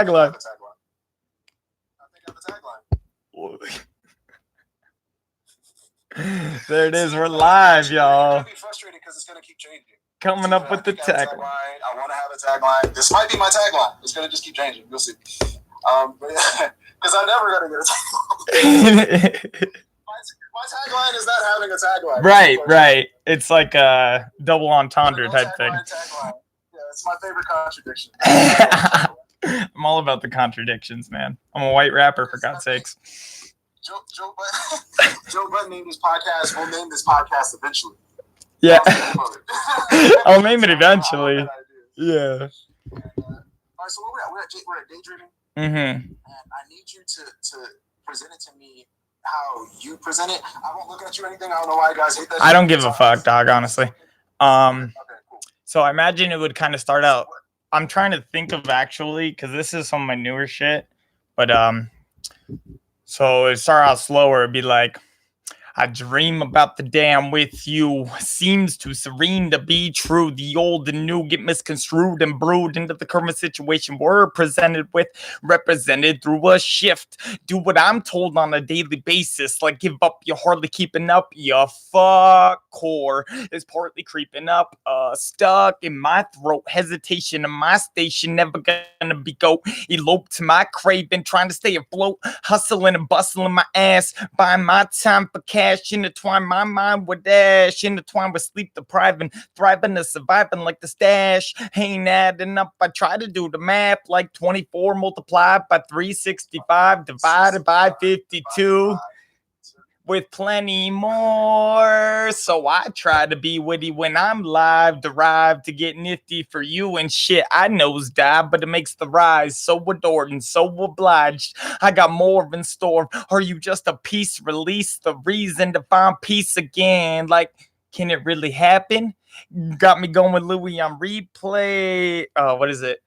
tagline. There it is. We're live, y'all. You're gonna be frustrated because it's gonna keep changing. Coming up with the tagline. I want to have a tagline. This might be my tagline. It's gonna just keep changing. You'll see. Because I'm never gonna get a tagline. My tagline is not having a tagline. Right. It's like a double entendre type thing. Tagline. Yeah, it's my favorite contradiction. I'm all about the contradictions, man. I'm a white rapper, for God's sakes. Joe Budden named his podcast. We'll name this podcast eventually. Yeah. I'll name it eventually. Yeah. All right, so we're at daydreaming. Mm-hmm. And I need you to present it to me how you present it. I won't look at you or anything. I don't know why you guys hate that. I don't give a fuck, dog, honestly. Okay, cool. So I imagine it would kind of start out. I'm trying to think of actually, because this is some of my newer shit. But so it start out slower. It'd be like, I dream about the day I'm with you. Seems too serene to be true. The old and new get misconstrued and brewed into the current situation we're presented with, represented through a shift. Do what I'm told on a daily basis. Like give up, you're hardly keeping up. Your fuck core is partly creeping up. Stuck in my throat. Hesitation in my station. Never gonna be go. Elope to my craving. Trying to stay afloat. Hustling and bustling my ass. Buying my time for cash. Intertwine my mind with dash, intertwine with sleep depriving, thriving and surviving like the stash. Ain't adding up. I try to do the math like 24 multiplied by 365 divided by 52 with plenty more. So I try to be witty when I'm live, derived to get nifty for you and shit. I nosedive, but it makes the rise so adored and so obliged. I got more in store. Are you just a piece? Release the reason to find peace again. Like, can it really happen? Got me going with Louis on replay. What is it?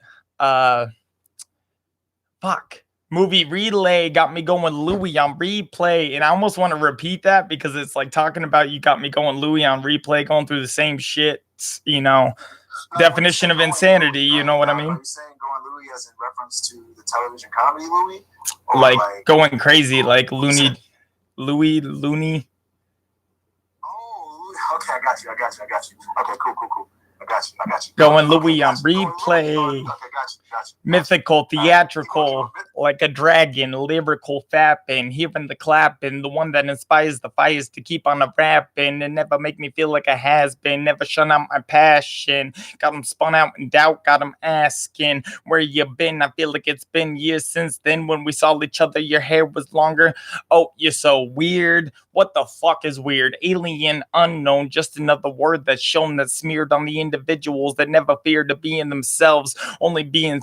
Movie relay got me going Louis on replay. And I almost want to repeat that because it's like talking about you got me going Louis on replay, going through the same shit, you know, definition of insanity. You know what I mean? Are you saying going Louis as in reference to the television comedy Louis? Like going crazy, like Louis. Oh, okay, I got you. Okay, cool. I got you. Going Louis on replay. Okay, got you. Mythical, theatrical, like a dragon, lyrical fapping, hearing the clapping, the one that inspires the fires to keep on a rapping and never make me feel like a has-been, never shut out my passion. Got them spun out in doubt, got them asking where you been. I feel like it's been years since then when we saw each other, your hair was longer. Oh, you're so weird. What the fuck is weird? Alien, unknown, just another word that's shown that's smeared on the individuals that never fear to be in themselves, only being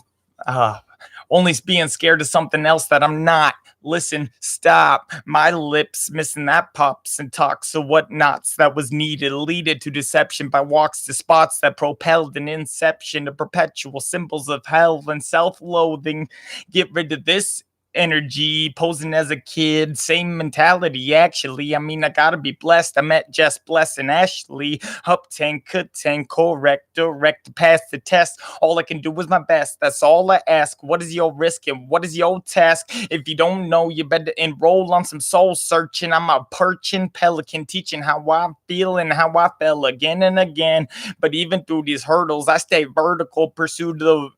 scared of something else that I'm not. Listen, stop. My lips missing that pops and talks. So what knots that was needed, leaded to deception by walks to spots that propelled an inception of perpetual symbols of hell and self-loathing. Get rid of this energy, posing as a kid, same mentality actually. I mean, I gotta be blessed. I met Jess, Bless, and Ashley. Up 10, could 10, correct, direct to pass the test. All I can do is my best. That's all I ask. What is your risk and what is your task? If you don't know, you better enroll on some soul searching. I'm a perching pelican, teaching how I feel and how I fell again and again. But even through these hurdles, I stay vertical, pursued to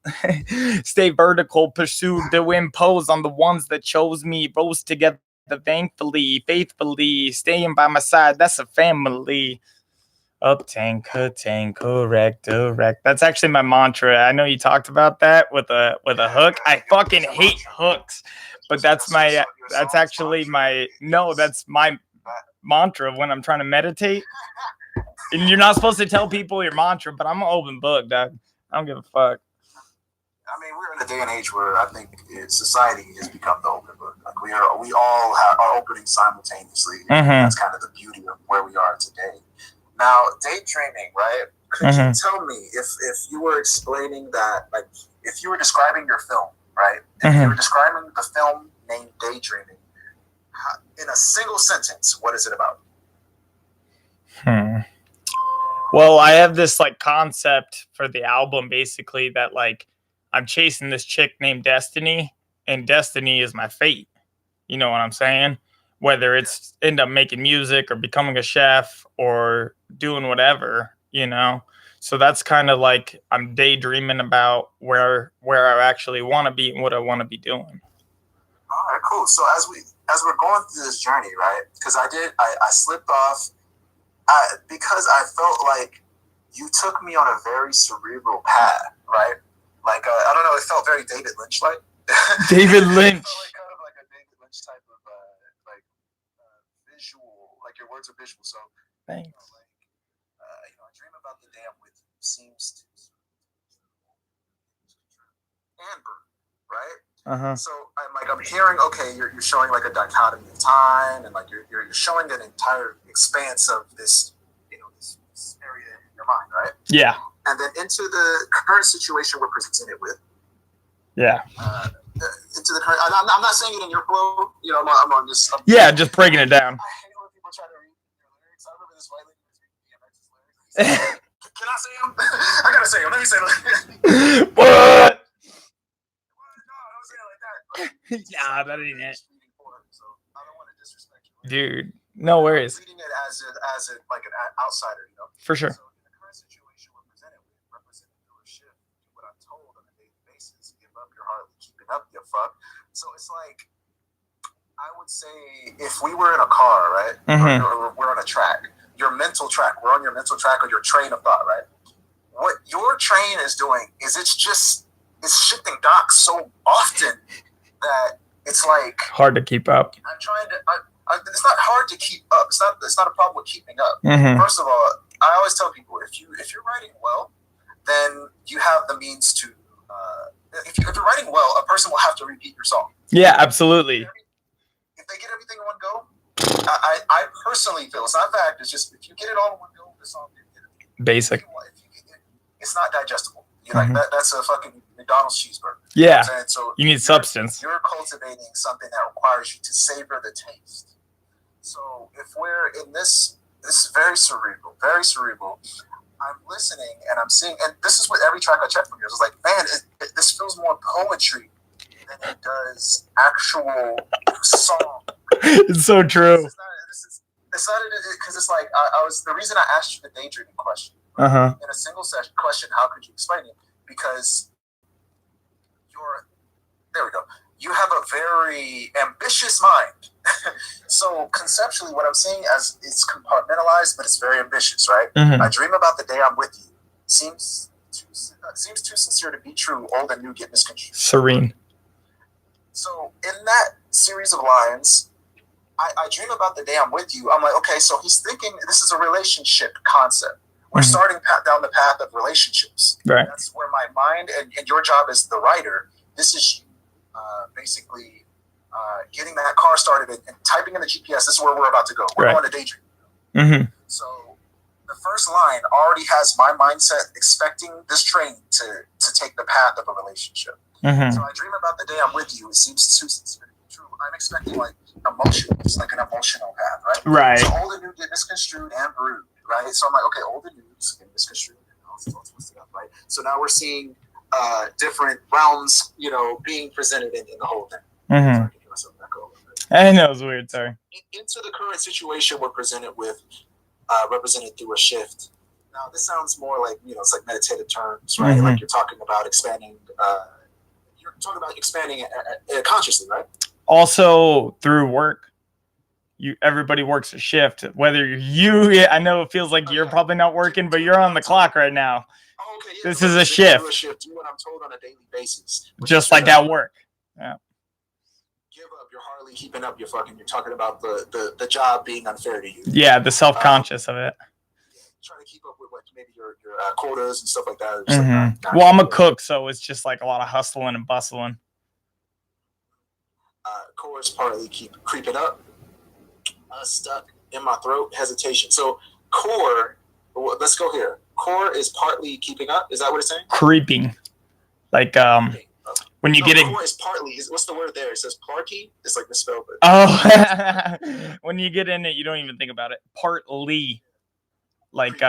impose on the ones that chose me, rose together thankfully, faithfully, staying by my side. That's a family. Up tank, correct, direct. That's actually my mantra. I know you talked about that with a hook. I fucking hate hooks, but that's my mantra when I'm trying to meditate. And you're not supposed to tell people your mantra, but I'm an open book, dog. I don't give a fuck. I mean, we're in a day and age where I think society has become the open book. Like we all are opening simultaneously. Mm-hmm. That's kind of the beauty of where we are today. Now, daydreaming, right? Could you tell me if you were explaining that, like, if you were describing your film, right? If you were describing the film named Daydreaming, in a single sentence, what is it about? Well, I have this like concept for the album, basically that like. I'm chasing this chick named Destiny, and Destiny is my fate. You know what I'm saying? Whether it's end up making music or becoming a chef or doing whatever, you know. So that's kind of like I'm daydreaming about where I actually want to be and what I want to be doing. All right, cool. So as we're going through this journey, right? Because I slipped off because I felt like you took me on a very cerebral path, right? Like I don't know, it felt very David Lynch like. David Lynch. It felt like kind of like a David Lynch type of visual, like your words are visual. So thanks. I dream about the day I'm with you seems to Amber, right? So I'm hearing, okay, you're showing like a dichotomy of time, and like you're showing an entire expanse of this, this area in your mind, right? Yeah. And then into the current situation we're presented with. Yeah. Into the current, I'm not saying it in your flow, I'm on this. Just breaking it down. I hate when people try to read your lyrics. I remember this white lady was reading DMX's lyrics. Can I say them? I gotta say them. Let me say them. What? Nah, that ain't it. So I don't want to disrespect you. Dude, no worries. I'm reading it as like an outsider, For sure. So in the current situation we're presented with, represented through a shift, do what I'm told on a daily basis, give up your heart, keeping up your fuck. So it's like, I would say if we were in a car, right? Or we're on a track, your mental track, we're on your mental track or your train of thought, right? What your train is doing is it's shifting docks so often that it's like hard to keep up. I'm trying to. It's not hard to keep up. It's not a problem with keeping up. First of all, I always tell people if you're writing well, then you have the means to. If you're writing well, a person will have to repeat your song. Yeah, absolutely. If they get everything in one go, I personally feel it's not fact. It's just if you get it all in one go, the song can get it. Basic. It's not digestible. Like that's a fucking McDonald's cheeseburger. Yeah. So you need substance. You're cultivating something that requires you to savor the taste. So if we're in this is very cerebral, I'm listening and I'm seeing, and this is with every track I check from yours. It's like, man, this feels more poetry than it does actual song. It's so true. It's not because it's like the reason I asked you the daydreaming question. In a single session question, how could you explain it? Because there we go. You have a very ambitious mind. So conceptually, what I'm saying as it's compartmentalized, but it's very ambitious, right? I dream about the day I'm with you. Seems too sincere to be true. Old and new get misconstrued. Serene. So in that series of lines, I dream about the day I'm with you. I'm like, okay, so he's thinking this is a relationship concept. We're starting down the path of relationships. Right. That's where my mind and your job as the writer, this is you basically getting that car started and typing in the GPS. This is where we're about to go. We're going to daydream. So the first line already has my mindset expecting this train to take the path of a relationship. So I dream about the day I'm with you. It seems too sincere to be true. I'm expecting like emotion. It's like an emotional path, right? Right. So old and new get misconstrued and brewed, right? So I'm like, okay, old and new get misconstrued and all twisted up, right? So now we're seeing different realms, being presented in the whole thing. I know it's weird. Sorry. Into the current situation we're presented with, represented through a shift. Now this sounds more like it's like meditative terms, right? Like you're talking about expanding. You're talking about expanding consciously, right? Also through work. Everybody works a shift. Whether I know it feels like you're probably not working, but you're on the clock right now. Oh, okay, yeah, this is a shift. Do what I'm told on a daily basis. Just like at work. Yeah. Give up. You're hardly keeping up. You're talking about the job being unfair to you. Yeah, the self-conscious of it. Trying to keep up with maybe your quotas and stuff like that. Well, I'm a cook, so it's just like a lot of hustling and bustling. Chorus partly creeping up. Stuck in my throat, hesitation. So core, let's go here. Core is partly keeping up. Is that what it's saying? Creeping. Like when you get it. Core is partly. What's the word there? It says party. It's like misspelled. Oh, when you get in it, you don't even think about it. Partly. Like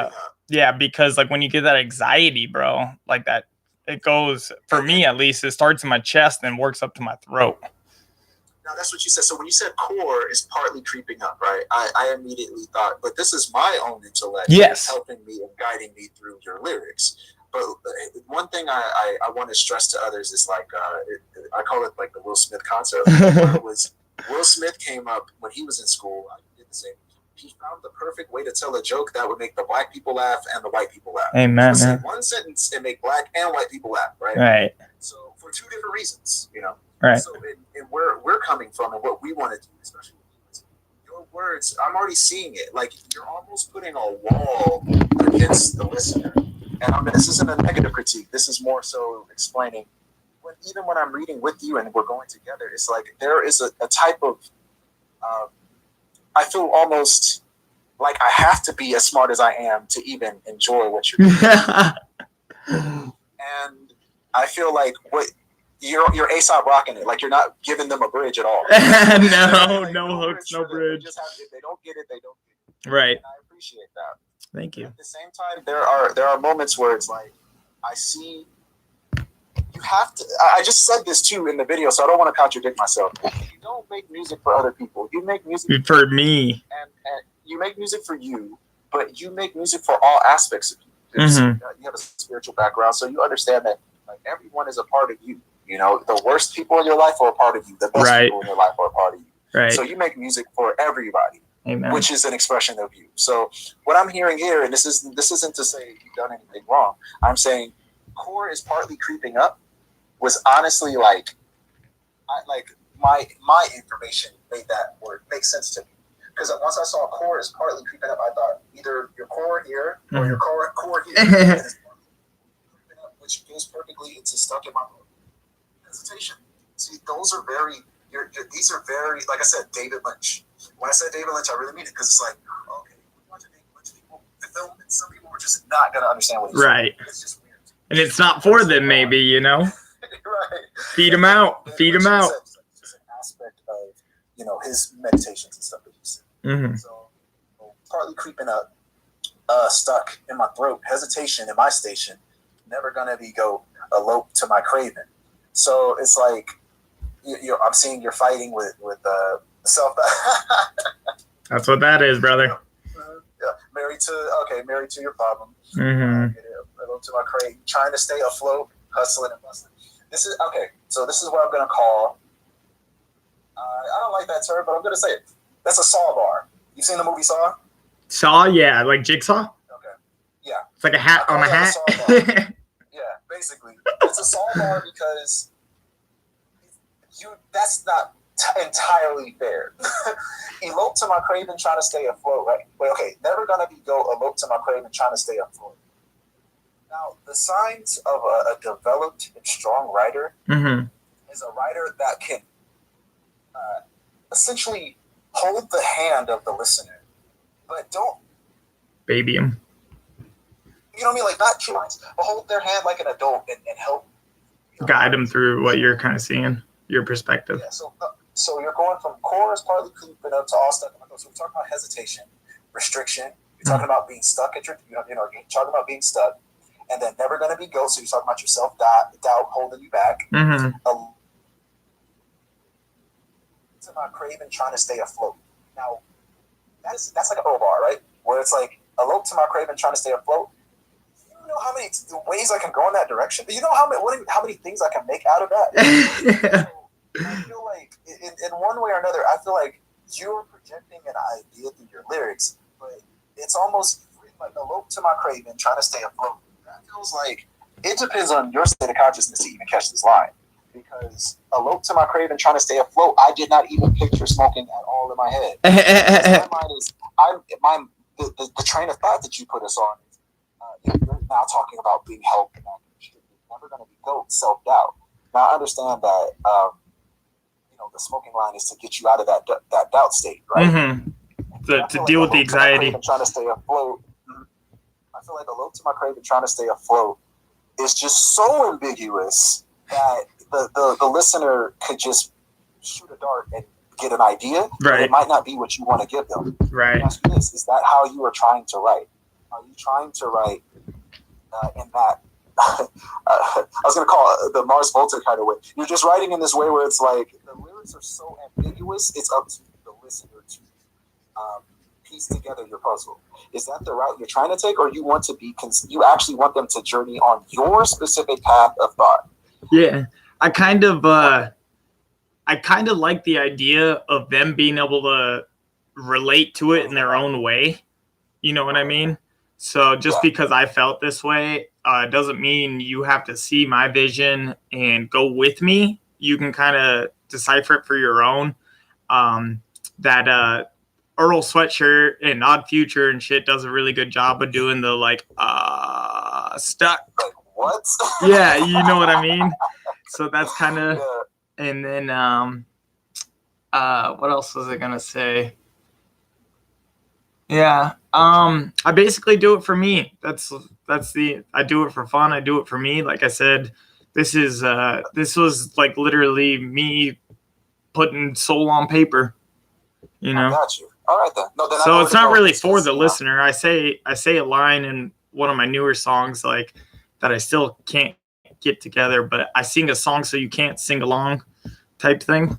yeah, because like when you get that anxiety, bro, like that it goes, for me at least, it starts in my chest and works up to my throat. Now that's what you said. So when you said core is partly creeping up, right? I immediately thought, but this is my own intellect Yes. helping me and guiding me through your lyrics. But one thing I want to stress to others is like, I call it like the Will Smith concept. Where it was Will Smith came up when he was in school. I did the same. He found the perfect way to tell a joke that would make the black people laugh and the white people laugh. Amen. Say one sentence and make black and white people laugh, right? Right. So for two different reasons, you know. Right. So and where we're coming from and what we want to do, especially with your words, I'm already seeing it. Like you're almost putting a wall against the listener. And this isn't a negative critique. This is more so explaining. Even when I'm reading with you and we're going together, it's like there is a type of. I feel almost like I have to be as smart as I am to even enjoy what you're doing. And I feel like what. You're Aesop rocking it. Like you're not giving them a bridge at all. No, like, no hooks, no bridge. If they don't get it, they don't get it. Right. And I appreciate that. Thank you. At the same time, there are moments where it's like I see you have to. I just said this too in the video, so I don't want to contradict myself. You don't make music for other people. You make music for me, and you make music for you, but you make music for all aspects of you. You have a spiritual background, so you understand that like everyone is a part of you. You know, the worst people in your life are a part of you. The best people in your life are a part of you. Right. So you make music for everybody, Amen. Which is an expression of you. So what I'm hearing here, and this isn't to say you've done anything wrong. I'm saying core is partly creeping up. Was honestly like my information made that word make sense to me. Because once I saw core is partly creeping up, I thought either your core here or your core here, which goes perfectly into stuck in my mode. Hesitation. See, these are very, like I said, David Lynch. When I said David Lynch, I really mean it because it's like, okay, we watch a David Lynch people, the film, and some people are just not going to understand what he's saying. It's just weird. And it's not for them, maybe, you know? Right. Feed them out. Feed them out. It's just an aspect of, his meditations and stuff that you said. So, partly creeping up, stuck in my throat, hesitation in my station, never going to go elope to my craving. So it's like I'm seeing you're fighting with self. That's what that is, brother. Yeah, married to your problem. Mm-hmm. To my crate, trying to stay afloat, hustling and bustling. This is okay. So this is what I'm gonna call. I don't like that term, but I'm gonna say it. That's a saw bar. You seen the movie Saw? Saw, yeah, like Jigsaw. Okay, yeah. It's like a hat on a hat. Yeah, basically, it's a saw bar because that's not entirely fair. Elope to my craving, trying to stay afloat, right? But okay, never gonna go elope to my craving, trying to stay afloat. Now, the signs of a developed and strong writer is a writer that can essentially hold the hand of the listener, but don't baby him. You know what I mean? Like not two lines, but hold their hand like an adult and help guide them through what you're kind of seeing, your perspective. Yeah. So you're going from core is partly creeping up to all stuck. So we're talking about hesitation, restriction. You're talking about being stuck at you're talking about being stuck. And then never going to be go. So you're talking about your self-doubt holding you back. It's about craving, trying to stay afloat. Now, that's like a bar, right? Where it's like, elope to my craving, trying to stay afloat. You know how many ways I can go in that direction? You know how many things I can make out of that? So I feel like, in one way or another, I feel like you're projecting an idea through your lyrics, but it's almost like elope to my craving, trying to stay afloat. Feels like it depends on your state of consciousness to even catch this line. Because elope to my craving, trying to stay afloat, I did not even picture smoking at all in my head. My mind is, the train of thought that you put us on is you're now talking about being held and you're never going to be self-doubt. Now I understand that the smoking line is to get you out of that doubt state, right? To deal with the anxiety. Trying to stay afloat. I feel like elope to my craving, trying to stay afloat is just so ambiguous that the listener could just shoot a dart and get an idea. Right. It might not be what you want to give them. Right. Ask you this: is that how you are trying to write? Are you trying to write in that I was going to call it the Mars Volta kind of way. You're just writing in this way where it's like the lyrics are so ambiguous, it's up to the listener to piece together your puzzle. Is that the route you're trying to take, or you want to be? You actually want them to journey on your specific path of thought? Yeah, I kind of like the idea of them being able to relate to it in their own way. You know what I mean? So just because I felt this way doesn't mean you have to see my vision and go with me. You can kind of decipher it for your own. That Earl Sweatshirt and Odd Future and shit does a really good job of doing the like stuck. Like what? Yeah, you know what I mean? So that's kind of, and then what else was I gonna say? Yeah. I basically do it for me. I do it for fun. I do it for me. Like I said, this was like literally me putting soul on paper, you know? I got you. All right then. No, then so it's not really for the listener. I say a line in one of my newer songs, like that I still can't get together, but I sing a song so you can't sing along type thing.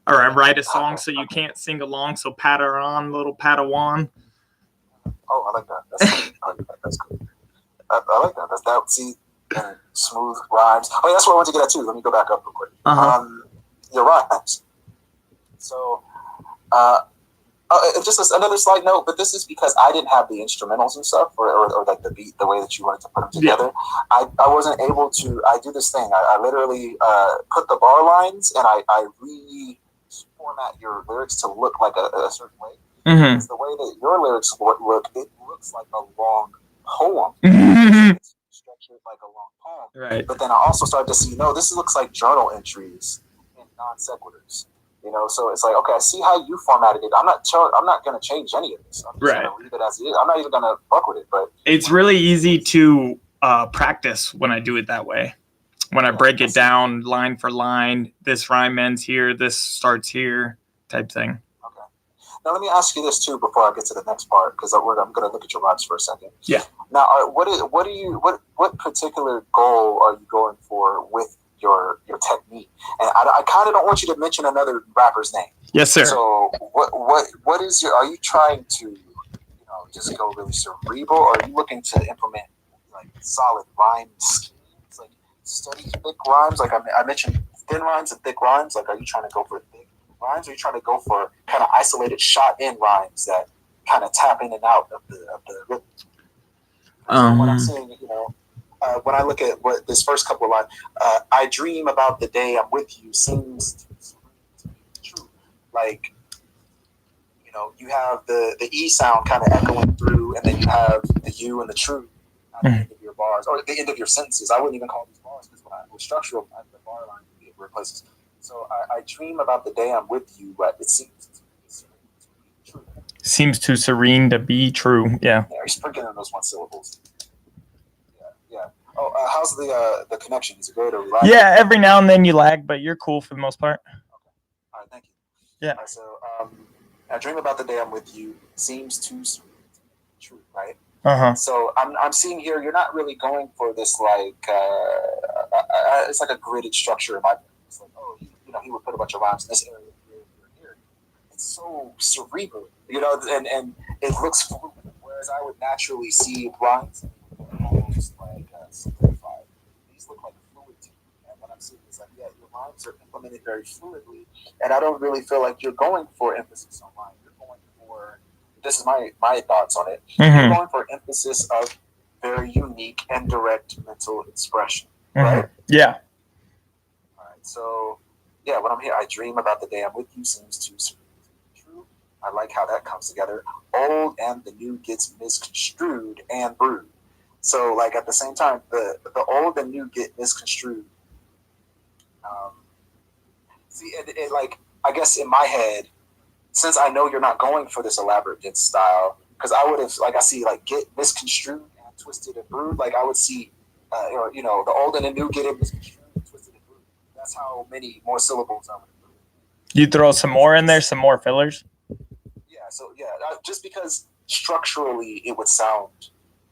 Or I write a song so you can't sing along, so Padawan, little Padawan. Oh, I like that. That's cool. I like that. That's that. See, and smooth rhymes. Oh, yeah, that's what I want to get at too. Let me go back up real quick. Your rhymes. So, just another slight note, but this is because I didn't have the instrumentals and stuff, or like the beat, the way that you wanted to put them together. Yeah. I wasn't able to. I do this thing. I literally put the bar lines and I reformat your lyrics to look like a certain way. It's the way that your lyrics look, it looks like a long poem. It's structured like a long poem. Right. But then I also started to see, no, this looks like journal entries and non sequiturs. You know, so it's like, okay, I see how you formatted it. I'm not going to change any of this. I'm just going to leave it as it is. I'm not even going to fuck with it. But it's really easy to practice when I do it that way. When I break it down line for line, this rhyme ends here, this starts here, type thing. Now, let me ask you this too before I get to the next part, because I'm going to look at your rhymes for a second. Yeah. Now, what particular goal are you going for with your technique? And I kind of don't want you to mention another rapper's name. Yes, sir. So, what is your? Are you trying to, just go really cerebral, or are you looking to implement like solid rhyme schemes, like study thick rhymes? Like I mentioned, thin rhymes and thick rhymes. Like, are you trying to go for thick rhymes, or are you trying to go for kind of isolated shot-in rhymes that kind of tap in and out of the rhythm? What I'm saying, when I look at what this first couple of lines, I dream about the day I'm with you seems to be true. Like, you have the E sound kind of echoing through, and then you have the U and the true at the end of your bars, or the end of your sentences. I wouldn't even call these bars, because with structural, the bar line replaces. So I dream about the day I'm with you, but it seems to be true. Seems too serene to be true. Yeah. Yeah, you're sprinkling in those one syllables. Yeah. Oh, how's the connection? Is it good or lag? Yeah, every now and then you lag, but you're cool for the most part. Okay. All right, thank you. Yeah. All right, so I dream about the day I'm with you. Seems too serene to be true, right? So I'm seeing here you're not really going for this like it's like a gridded structure in my brain. It's like, oh, he would put a bunch of rhymes in this area, here. It's so cerebral, and it looks fluid. Whereas I would naturally see rhymes almost like simplified. These look like fluid to me. And what I'm seeing is like, your rhymes are implemented very fluidly, and I don't really feel like you're going for emphasis on rhyme. You're going for, this is my thoughts on it. You're going for emphasis of very unique and direct mental expression, right? Yeah. So, when I'm here, I dream about the day I'm with you seems too true. I like how that comes together. Old and the new gets misconstrued and brewed. So, like, at the same time, the old and new get misconstrued. Like, I guess in my head, since I know you're not going for this elaborate dance style, because I would have, like, I see, like, get misconstrued and twisted and brewed. Like, I would see, the old and the new get misconstrued and twisted and brewed. That's how many more syllables I would have. You throw some more in there, some more fillers? Yeah, so just because structurally it would sound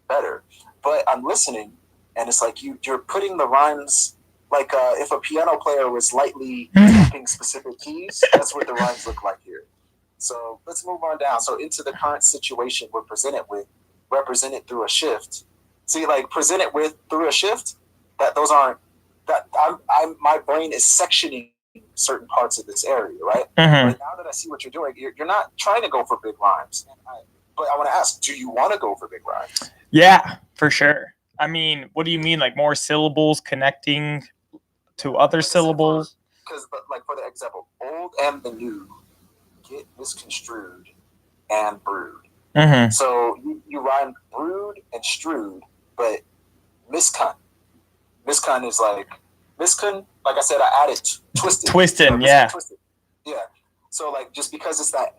better. But I'm listening, and it's like you're putting the rhymes like if a piano player was lightly tapping specific keys, that's what the rhymes look like here. So let's move on down. So into the current situation we're presented with, represented through a shift. See, like presented with through a shift, that those aren't that I'm my brain is sectioning certain parts of this area, right? But now that I see what you're doing, you're not trying to go for big rhymes. But I want to ask, do you want to go for big rhymes? Yeah, for sure. I mean, what do you mean, like more syllables connecting to other syllables? Because, like, for the example, old and the new get misconstrued and brewed. So you rhyme brewed and strewed, but miscun. Miscun is like miscun. Like I said, I added twisted. Twisted, yeah. Twisted. Yeah. So like just because it's that,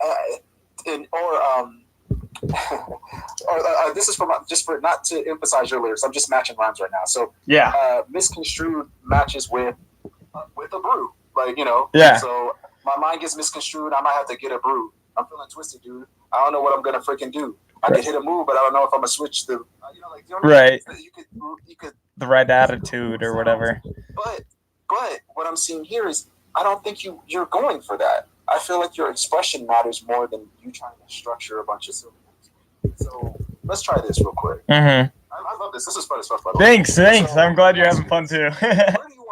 this is from just for not to emphasize your lyrics. I'm just matching rhymes right now. So yeah, misconstrued matches with a brew, like Yeah. So my mind gets misconstrued. I might have to get a brew. I'm feeling twisted, dude. I don't know what I'm gonna freaking do. I could hit a move, but I don't know if I'm gonna switch the, right. You could the right attitude or whatever. But what I'm seeing here is I don't think you're going for that. I feel like your expression matters more than you trying to structure a bunch of syllables. So let's try this real quick. I love this. This is fun as fuck. Thanks. So, I'm glad you're having fun too. Where do you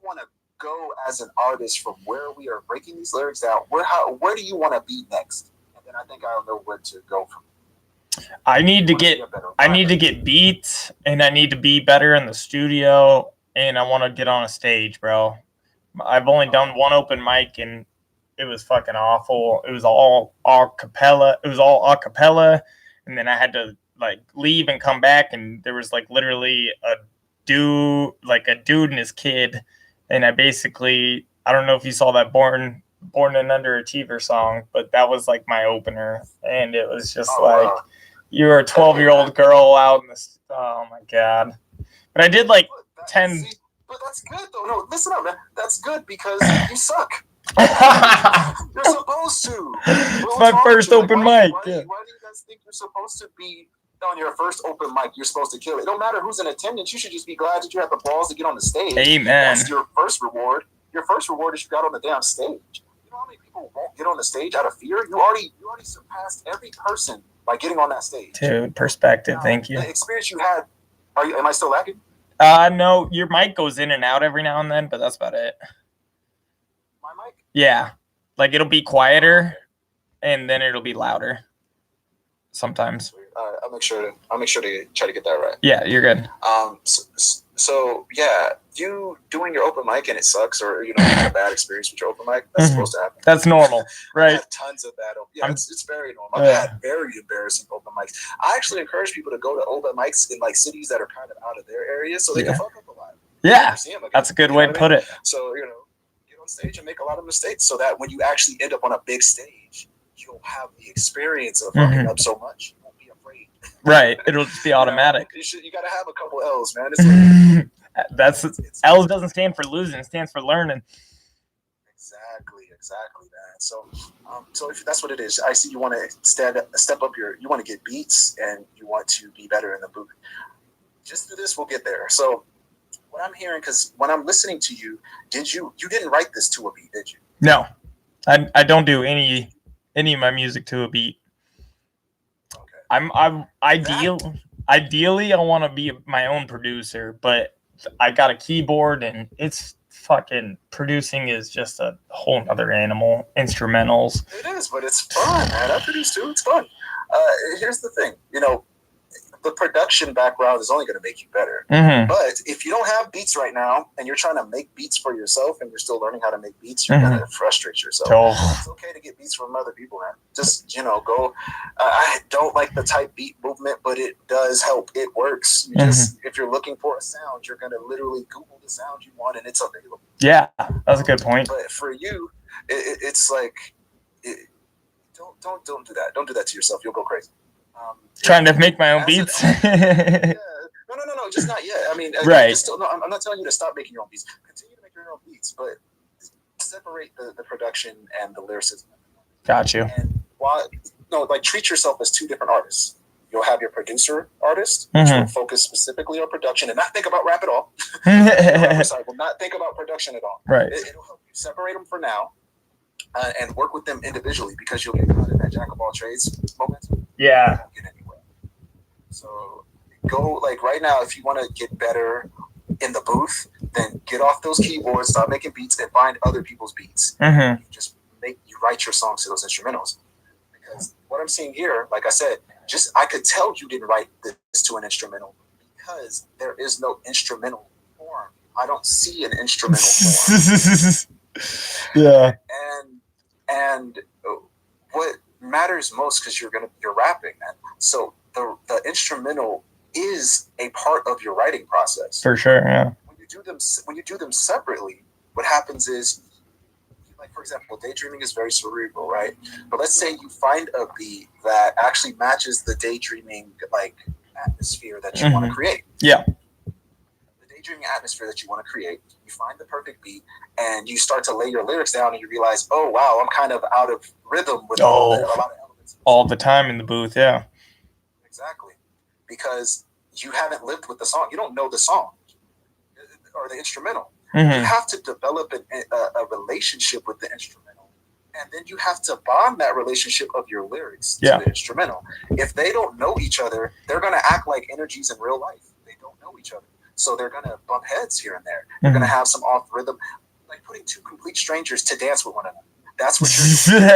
want to go as an artist from where we are breaking these lyrics down? Where do you want to be next? And then I think I'll know where to go from. I need to get beats, and I need to be better in the studio, and I want to get on a stage, bro. I've only done one open mic, and it was fucking awful. It was all acapella. And then I had to like leave and come back, and there was like literally a dude and his kid, and I don't know if you saw that Born an Underachiever song, but that was like my opener, and it was just wow. You're a 12-year-old girl out in this. Oh my god! But I did like 10. But that's good though. No, listen up, man. That's good because you suck. You're supposed to. It's my first open mic. Why do you guys think you're supposed to be on your first open mic? You're supposed to kill it. It don't matter who's in attendance. You should just be glad that you have the balls to get on the stage. Amen. That's your first reward. Your first reward is you got on the damn stage. You know how many people won't get on the stage out of fear? You already surpassed every person by getting on that stage. Dude, perspective. Thank you. The experience you had. Am I still lacking? No, your mic goes in and out every now and then, but that's about it. My mic? Yeah. Like it'll be quieter and then it'll be louder sometimes. I'll make sure to try to get that right. Yeah, you're good. So yeah, you doing your open mic and it sucks, or you had a bad experience with your open mic. That's supposed to happen. That's normal, right? I have tons of that. Yeah, it's very normal. I've had very embarrassing open mics. I actually encourage people to go to open mics in like cities that are kind of out of their area, so they can fuck up a lot. Yeah, that's a good way to put it. So get on stage and make a lot of mistakes, so that when you actually end up on a big stage, you'll have the experience of fucking up so much. You won't be afraid. Right, it'll just be automatic. You got to have a couple L's, man. It's like, L doesn't stand for losing; it stands for learning. Exactly, man. So if that's what it is, I see you want to step up you want to get beats and you want to be better in the booth. Just through this, we'll get there. So what I'm hearing, because when I'm listening to you, you didn't write this to a beat, did you? No, I don't do any of my music to a beat. Okay. I'm ideally I want to be my own producer, but I got a keyboard and it's fucking producing is just a whole other animal. Instrumentals. It is, but it's fun, man. I produce too. It's fun. Here's the thing, the production background is only going to make you better. But if you don't have beats right now and you're trying to make beats for yourself and you're still learning how to make beats, you're going to frustrate yourself. It's okay to get beats from other people, man. Just, go. I don't like the type beat movement, but it does help. It works. You just, if you're looking for a sound, you're going to literally Google the sound you want and it's available. Yeah, that's a good point. But for you, it's like, don't do that. Don't do that to yourself. You'll go crazy. Trying to make my own beats. No, just not yet. I mean, right. I'm not telling you to stop making your own beats. Continue to make your own beats, but separate the production and the lyricism. Got you. And treat yourself as two different artists. you'll have your producer artist, which will focus specifically on production and not think about rap at all. Will not think about production at all. Right. It'll help you separate them for now and work with them individually, because you'll get caught in that jack of all trades moment. Yeah. You won't get anywhere. So go, like, right now, if you want to get better in the booth, then get off those keyboards, stop making beats, and find other people's beats. You write your songs to those instrumentals. Because what I'm seeing here, like I said, I could tell you didn't write this to an instrumental, because there is no instrumental form. I don't see an instrumental form. Yeah. And what matters most, because you're rapping, man. So the instrumental is a part of your writing process. For sure, yeah. When you do them separately, what happens is, like, for example, daydreaming is very cerebral, right? But let's say you find a beat that actually matches the daydreaming, like, atmosphere that you want to create. Yeah. The daydreaming atmosphere that you want to create. You find the perfect beat, and you start to lay your lyrics down, and you realize, oh wow, I'm kind of out of rhythm with a lot of elements. All the time in the booth, yeah. Exactly, because you haven't lived with the song. You don't know the song or the instrumental. You have to develop a relationship with the instrumental, and then you have to bond that relationship of your lyrics to the instrumental. If they don't know each other, they're going to act like energies in real life. They don't know each other, so they're going to bump heads here and there. They're going to have some off rhythm, like putting two complete strangers to dance with one another. That's what you're doing.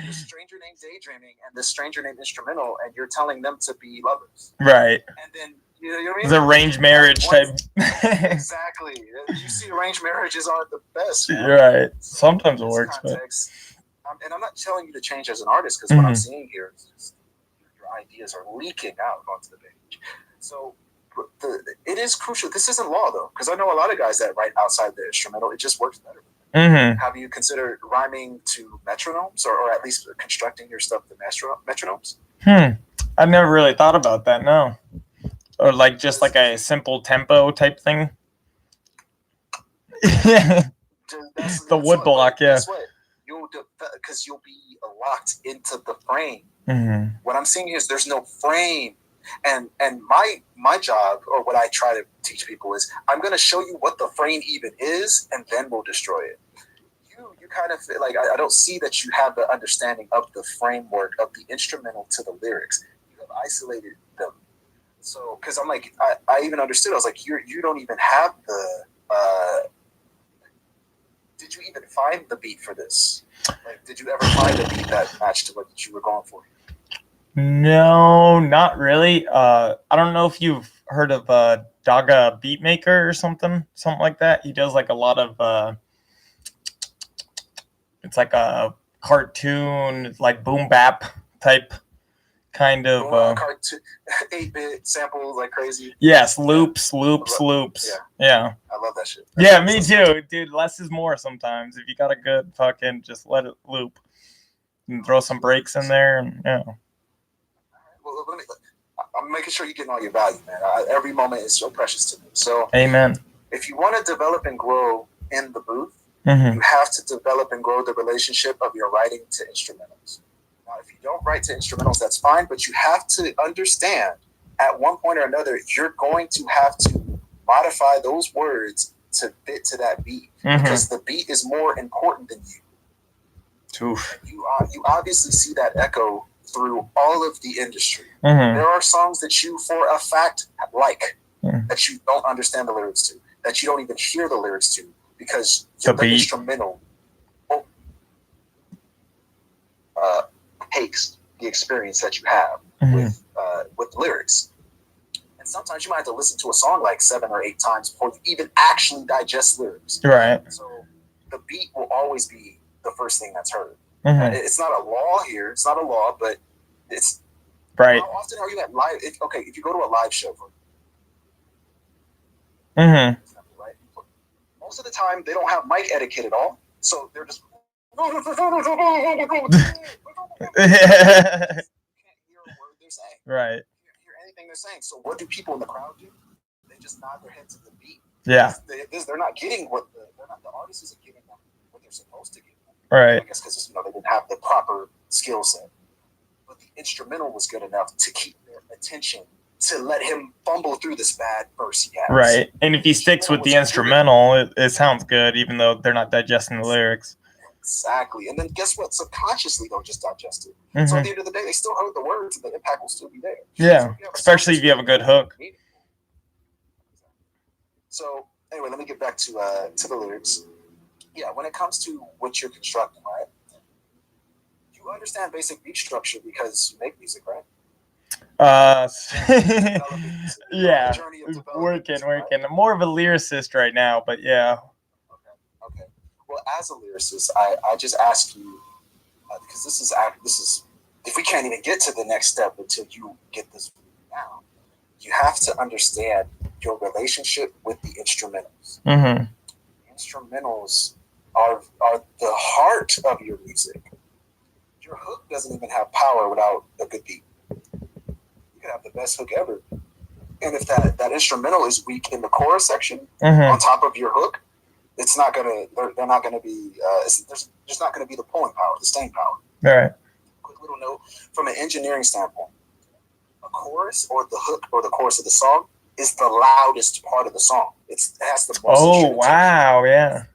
This stranger named Daydreaming and this stranger named Instrumental, and you're telling them to be lovers. Right. And then, you know what I mean? The arranged marriage type. Exactly. You see, arranged marriages aren't the best. Man. Right. Sometimes it works. Context, and I'm not telling you to change as an artist, because what I'm seeing here is just your ideas are leaking out onto the page. So it is crucial. This isn't law, though, because I know a lot of guys that write outside the instrumental. It just works better. Have you considered rhyming to metronomes, or at least constructing your stuff to metronomes? I've never really thought about that, no. Or like just like a simple tempo type thing. The wood block, yeah. Because you'll be locked into the frame. What I'm seeing is there's no frame. And my job, or what I try to teach people, is I'm going to show you what the frame even is, and then we'll destroy it. You kind of like, I don't see that you have the understanding of the framework of the instrumental to the lyrics. You have isolated them. So, because I'm like, I even understood. I was like, you don't even have the. Did you even find the beat for this? Like, did you ever find a beat that matched to what you were going for? No, not really. I don't know if you've heard of Daga Beatmaker or something like that. He does like a lot of it's like a cartoon, like boom bap type kind of 8-bit samples like crazy. Yes, loops. Yeah. I love that shit. Yeah, me too, dude. Less is more sometimes. If you got a good fucking, just let it loop and throw some breaks in there, and yeah. Well, I'm making sure you're getting all your value, man. Every moment is so precious to me. So, amen. If you want to develop and grow in the booth, you have to develop and grow the relationship of your writing to instrumentals. Now, if you don't write to instrumentals, that's fine, but you have to understand at one point or another, you're going to have to modify those words to fit to that beat, because the beat is more important than you. You obviously see that echo through all of the industry. There are songs that you, for a fact, like, that you don't understand the lyrics to, that you don't even hear the lyrics to, because the instrumental takes the experience that you have with lyrics. And sometimes you might have to listen to a song like 7 or 8 times before you even actually digest lyrics. Right. So the beat will always be the first thing that's heard. It's not a law here. It's not a law, but it's right. How often are you at live? If you go to a live show, right? Most of the time they don't have mic etiquette at all, so they're just. You can't hear a word they're saying. Right. You can't hear anything they're saying. So what do people in the crowd do? They just nod their head to the beat. Yeah. They're not getting the artist isn't giving them what they're supposed to give them. Right. I guess because they didn't have the proper skill set. But the instrumental was good enough to keep their attention, to let him fumble through this bad verse he has. Right. And if he sticks with the instrumental, it sounds good, even though they're not digesting the lyrics. Exactly. And then guess what? Subconsciously, they'll just digest it. So at the end of the day, they still heard the words and the impact will still be there. Yeah. So especially if you have a good hook. So anyway, let me get back to the lyrics. Yeah, when it comes to what you're constructing, right? You understand basic beat structure because you make music, right? Yeah, working. I'm more of a lyricist right now, but yeah. Okay. Well, as a lyricist, I just ask you, because this is if we can't even get to the next step until you get this now, you have to understand your relationship with the instrumentals. Instrumentals are the heart of your music. Your hook doesn't even have power without a good beat. You can have the best hook ever, and if that instrumental is weak in the chorus section on top of your hook, it's not gonna. They're not gonna be. There's not gonna be the pulling power, the staying power. All right. Quick little note from an engineering standpoint: a chorus or the hook or the chorus of the song is the loudest part of the song. It has the most. Oh wow! Yeah.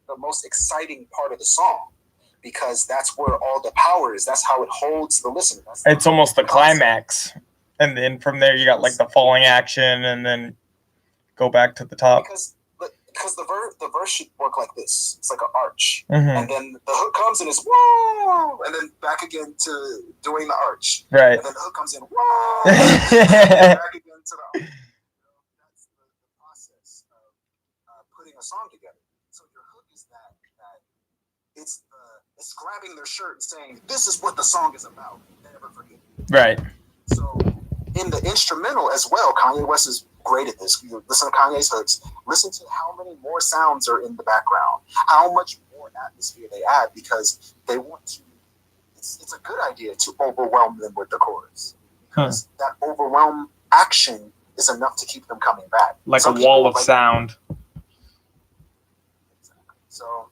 The most exciting part of the song. Because that's where all the power is. That's how it holds the listener. It's almost the climax. And then from there, you got like the falling action and then go back to the top. Because the verse should work like this. It's like an arch. And then the hook comes and it's whoa! And then back again to doing the arch. Right. And then the hook comes in whoa! And back again to the arch. That's the process of putting a song together. So your hook is that it's grabbing their shirt and saying, this is what the song is about. Never forget it. Right. So in the instrumental as well, Kanye West is great at this. You listen to Kanye's hooks, listen to how many more sounds are in the background, how much more atmosphere they add, because they want to, it's a good idea to overwhelm them with the chorus. Because that overwhelm action is enough to keep them coming back. Like a wall of sound. So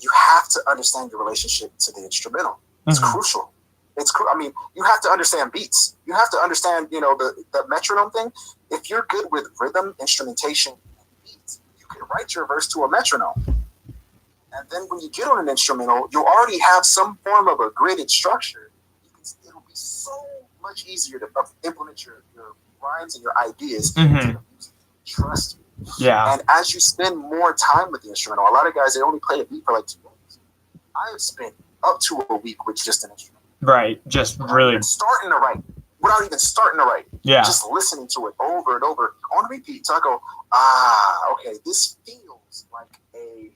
you have to understand your relationship to the instrumental. It's crucial. I mean, you have to understand beats. You have to understand, the metronome thing. If you're good with rhythm, instrumentation, and beats, you can write your verse to a metronome. And then when you get on an instrumental, you already have some form of a gridded structure. It'll be so much easier to implement your rhymes and your ideas into the music. Trust me. Yeah. And as you spend more time with the instrumental, a lot of guys, they only play a beat for like 2 minutes. I have spent up to a week with just an instrument. Right. Just really starting to write. Without even starting to write. Yeah. Just listening to it over and over on repeat. So I go, okay, this feels like a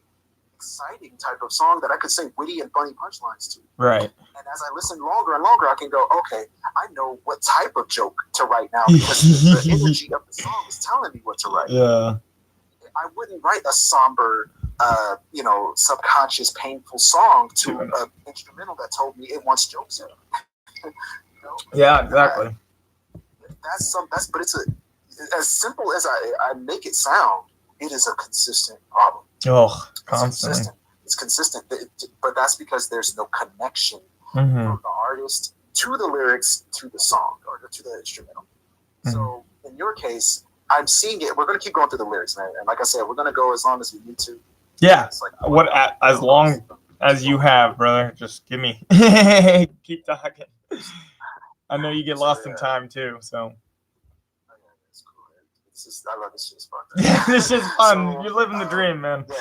exciting type of song that I could say witty and funny punchlines to. Right. And as I listen longer and longer, I can go, okay, I know what type of joke to write now because the energy of the song is telling me what to write. Yeah. I wouldn't write a somber, subconscious, painful song to an instrumental that told me it wants jokes in it. Yeah, exactly. But it's as simple as I make it sound. It is a consistent problem. Oh, constantly. It's consistent, but that's because there's no connection from the artist to the lyrics to the song or to the instrumental. So in your case, I'm seeing it. We're going to keep going through the lyrics, man. And like I said, we're going to go as long as we need to. Yeah. It's like, as long as you have, brother. Just give me. Keep talking. I know you get lost in time too, so. I love this shit. It's fun. This is fun. So, you're living the dream, man. Yeah.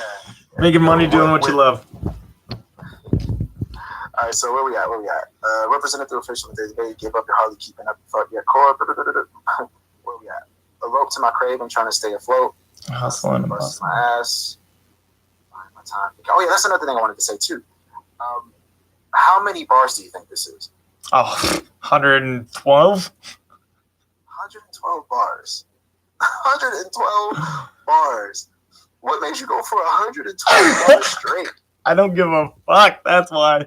Making money doing what you love. All right, so where we at? Represented through official they gave up your Harley, keeping up your fuck. Yeah, core. Where we at? A rope to my crave. I'm trying to stay afloat. Hustling. Busting my ass. My time. Oh yeah, that's another thing I wanted to say too. How many bars do you think this is? Oh, 112. 112 bars. 112 bars. What made you go for 112 bars straight? I don't give a fuck. That's why.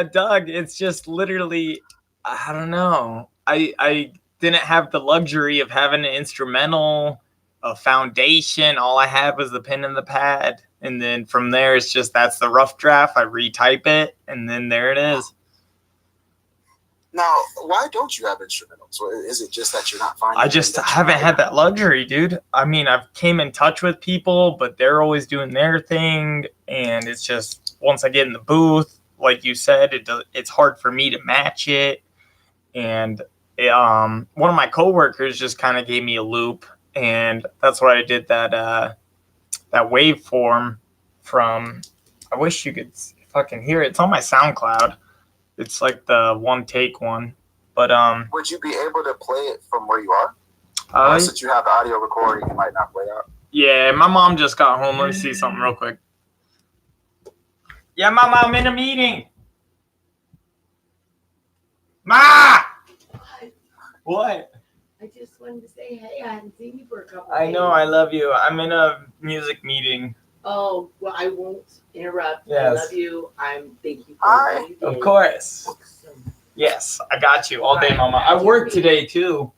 Doug, it's just literally, I don't know. I didn't have the luxury of having an instrumental a foundation. All I had was the pen and the pad. And then from there, it's just that's the rough draft. I retype it, and then there it is. Now, why don't you have instrumentals? Or is it just that you're not finding? I just haven't had that luxury, dude. I mean, I've came in touch with people, but they're always doing their thing. And it's just, once I get in the booth, like you said, it's hard for me to match it. And one of my coworkers just kind of gave me a loop, and that's why I did that waveform from. I wish you could fucking hear it. It's on my SoundCloud. It's like the one take one, but would you be able to play it from where you are? Since you have the audio recording, you might not play out. Yeah, my mom just got home. Let me see something real quick. Yeah, Mama, I'm in a meeting. Ma! What? I just wanted to say, hey, I hadn't seen you for a couple I know, I love you. I'm in a music meeting. Oh, well, I won't interrupt. Yes. I love you. Thank you for what you did. Of course. Yes, I got you all day, Mama. I work today, too.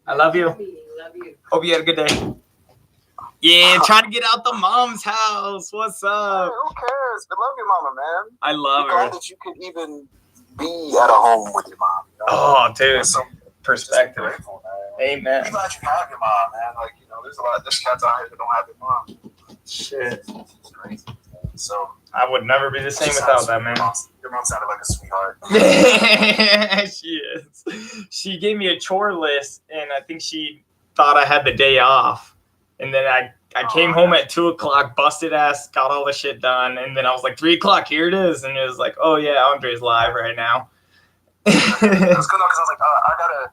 I love you. Love you. Hope you had a good day. Yeah, trying to get out the mom's house. What's up? Who cares? I love your mama, man. I love her. Glad that you could even be at a home with your mom. You know? Oh, dude. So, perspective. Grateful, man. Amen. I'm glad you have your mom, man. Like, there's a lot of cats out here that don't have your mom. Shit. It's crazy. So I would never be the same without that, man. Your mom sounded like a sweetheart. She is. She gave me a chore list, and I think she thought I had the day off. And then I came home at 2:00, busted ass, got all the shit done, and then I was like, 3:00, here it is. And it was like, oh yeah, Andre's live right now. That's good though, because I was like, I gotta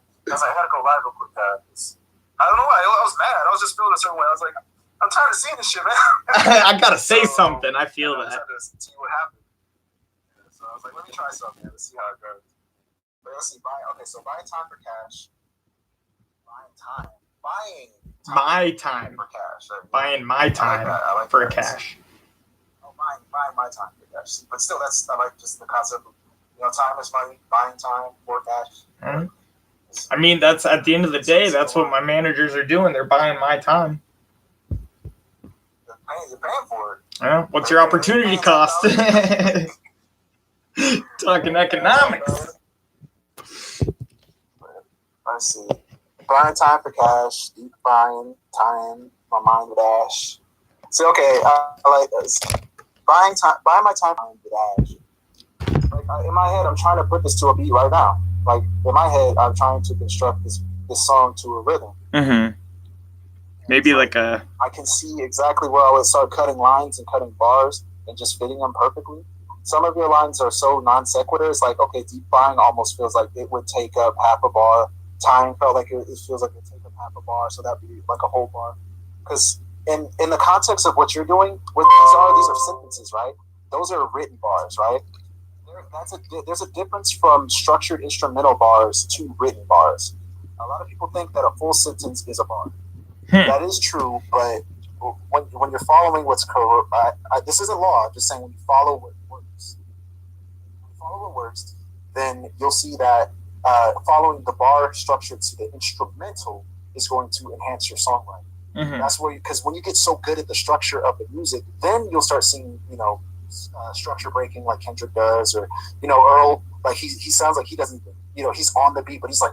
go live real quick. I don't know why. I was mad. I was just feeling a certain way. I was like, I'm tired of seeing this shit, man. I gotta say something. I feel that. I'm trying to see what happened. So I was like, let me try something. Let's see how it goes. But let's see. So buying time for cash. Buying my time for cash. Buying my time for cash. Oh, buying my time for cash. But still, I like just the concept of, time is money. Buying time for cash. Mm-hmm. I mean, that's at the end of the day, that's what my managers are doing. They're buying my time. They're paying for it. Yeah, what's your opportunity cost? Talking economics. Let's see. Buying time for cash, deep buying time, my mind dash. See, okay, I like this. Buying my time for dash. Like, in my head, I'm trying to put this to a beat right now. Like, in my head, I'm trying to construct this song to a rhythm. Mm-hmm. Maybe like a... I can see exactly where I would start cutting lines and cutting bars and just fitting them perfectly. Some of your lines are so non sequitur. It's like, okay, deep buying almost feels like it would take up half a bar. Time felt like it feels like it would take up half a bar, so that'd be like a whole bar. Because in the context of what you're doing, what these are sentences, right? Those are written bars, right? There's a difference from structured instrumental bars to written bars. A lot of people think that a full sentence is a bar. That is true, but when you're following what's correct, this isn't law. I'm just saying when you follow what works, then you'll see that following the bar structure to the instrumental is going to enhance your songwriting. Mm-hmm. That's where, because when you get so good at the structure of the music, then you'll start seeing, structure breaking like Kendrick does, or Earl, like he sounds like he doesn't even, he's on the beat, but he's like,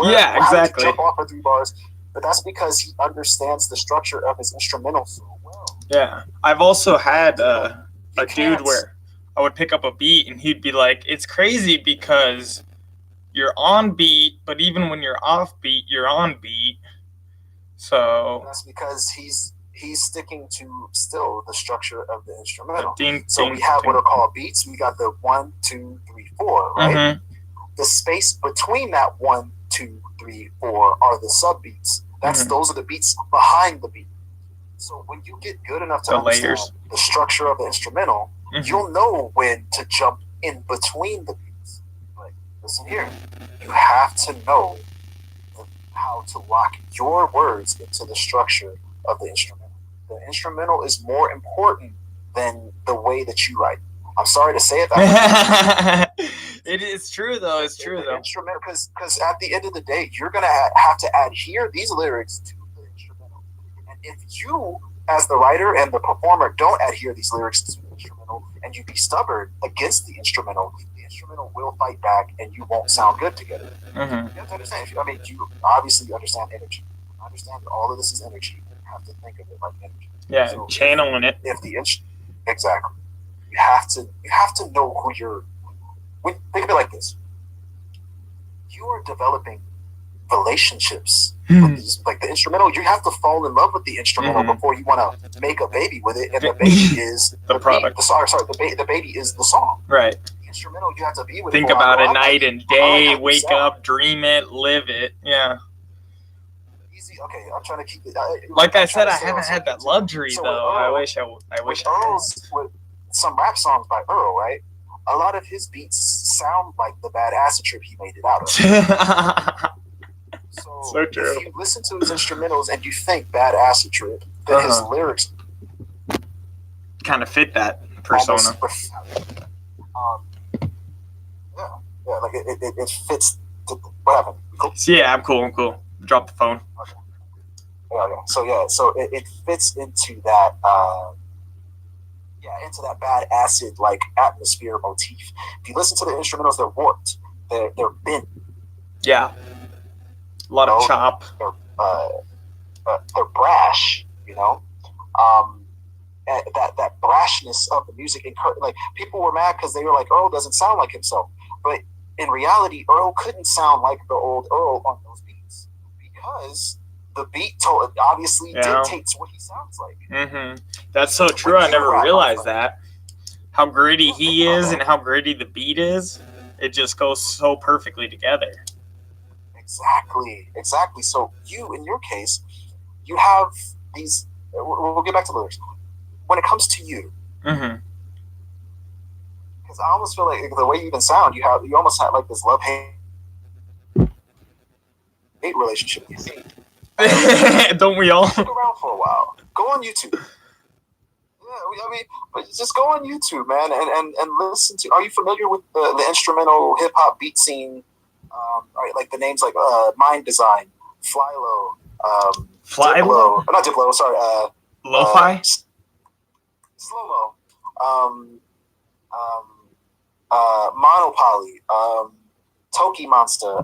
yeah, exactly. Jump off for 3 bars. But that's because he understands the structure of his instrumental so well. Yeah. I've also had a dude where I would pick up a beat and he'd be like, it's crazy because you're on beat, but even when you're off beat, you're on beat. So that's because he's sticking to still the structure of the instrumental. Ding, so we have what are called beats. We got the 1, 2, 3, 4, right? Mm-hmm. The space between that 1, 2, 3, 4 are the sub beats. Those are the beats behind the beat. So when you get good enough to understand the structure of the instrumental, you'll know when to jump in between the beats. Like, listen here, you have to know how to lock your words into the structure of the instrumental. The instrumental is more important than the way that you write. I'm sorry to say it that way. It is true, though. It's true, though. Instrumental, because at the end of the day, you're going to have to adhere these lyrics to the instrumental. if you, as the writer and the performer, don't adhere these lyrics to the instrumental, and you be stubborn against the instrumental will fight back, and you won't sound good together. Mm-hmm. You have to understand. I mean, you obviously understand energy. Understand that all of this is energy. You have to think of it like energy. Yeah, So channeling it. If the exactly, you have to know who you're. Think of it like this: you are developing relationships with these, like the instrumental. You have to fall in love with the instrumental before you want to make a baby with it, and the baby is the product. The baby is the song. Right. The instrumental you have to be with. Think about it night and day. Wake up, dream it, live it. Yeah. Easy. Okay, I'm trying to keep it. Like I said, I haven't had that luxury though. I wish I with some rap songs by Earl, right? A lot of his beats sound like the Bad Acid Trip he made it out of. So true. If you listen to his instrumentals and you think Bad Acid Trip, then his lyrics kind of fit that persona. Yeah, like it fits. What happened? Cool? Yeah, I'm cool. Drop the phone. Okay. So it fits into that. Into that bad acid like atmosphere motif. If you listen to the instrumentals, they're warped. They're bent. Yeah. A lot of chop. They're brash. You know. That brashness of the music, like people were mad because they were like, Earl doesn't sound like himself, but in reality, Earl couldn't sound like the old Earl on those beats because the beat obviously dictates what he sounds like. Mm-hmm. That's so true. I never realized that. How gritty he is and how gritty the beat is, it just goes so perfectly together. Exactly. So you, in your case, you have these. We'll get back to lyrics. When it comes to you, because I almost feel like the way you even sound, you almost have like this love-hate relationship with you. Don't we all? Stick around for a while. Go on YouTube. Yeah, but just go on YouTube, man, and listen to. Are you familiar with the instrumental hip hop beat scene? Like the names like Mind Design, Flylo, Flylo, not Diplo. Sorry, Lo-fi, Slow-mo, Monopoly, Toki Monster,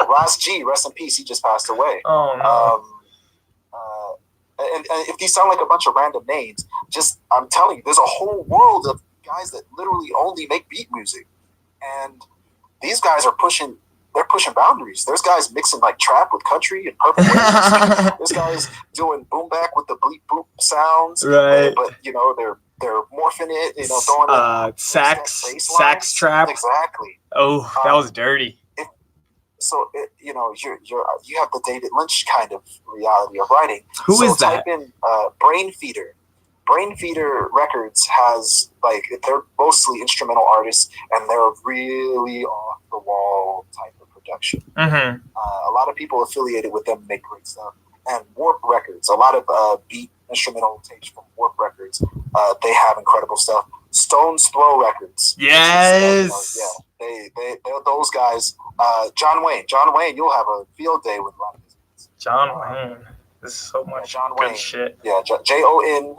Ras G, rest in peace, he just passed away. Oh no. And if these sound like a bunch of random names, I'm telling you, there's a whole world of guys that literally only make beat music, and these guys are pushing boundaries. There's guys mixing like trap with country and purple waves. There's guys doing boom back with the bleep boop sounds, right? But they're morphing it, throwing sax trap. Exactly. Oh, that was dirty. You have the David Lynch kind of reality of writing. Who is that? Type in Brain Feeder. Brain Feeder Records has they're mostly instrumental artists, and they're really off the wall type of production. Mm-hmm. A lot of people affiliated with them make great stuff. And Warp Records, a lot of beat instrumental tapes from Warp Records. They have incredible stuff. Stone's Throw Records. Yes. They're those guys. John Wayne, you'll have a field day with a lot of these. John Wayne. This is so much good shit. Yeah, JON WAN.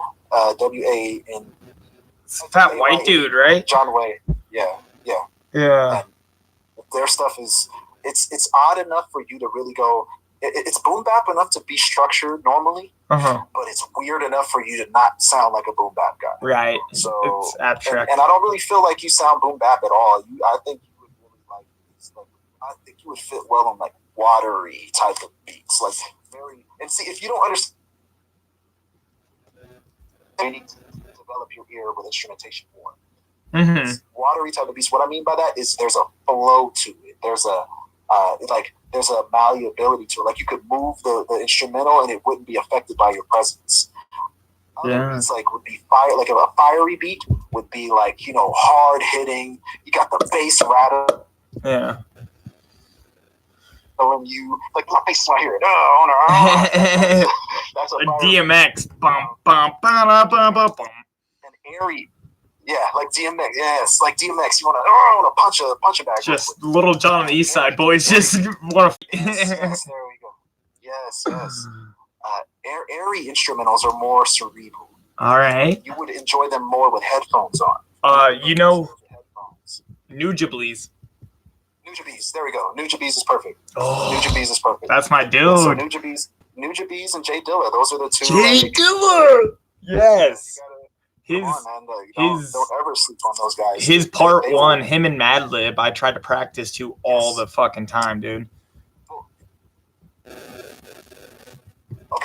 Fat white dude, right? John Wayne. Yeah. And their stuff is it's odd enough for you to really go. It's boom bap enough to be structured normally, but it's weird enough for you to not sound like a boom bap guy. Right. So it's abstract, and I don't really feel like you sound boom bap at all. I think you would really I think you would fit well on like watery type of beats, like very. And see, if you don't understand, you need to develop your ear with instrumentation more. Watery type of beats. What I mean by that is there's a flow to it. There's a malleability to it. Like you could move the instrumental and it wouldn't be affected by your presence. It's would be fire. Like a fiery beat would be hard hitting. You got the bass rattle. Yeah. When you my bass right here. That's a DMX. Bum bum bum bum bum bum. An airy. Yeah, like DMX. Yes, like DMX. You want to punch a bag. Just Little John on the East Side, boys. Just want to. Yes, there we go. Yes. airy instrumentals are more cerebral. All right. You would enjoy them more with headphones on. Headphones. Nujablees. Nujabes, there we go. Nujabes is perfect. Oh, Nujabes is perfect. That's my dude. Yeah, so Nujabes and Jay Dilla, those are the two. Jay Dilla! Yes. Don't ever sleep on those guys. His part one, him and Madlib, I tried to practice to all the fucking time, dude. Okay,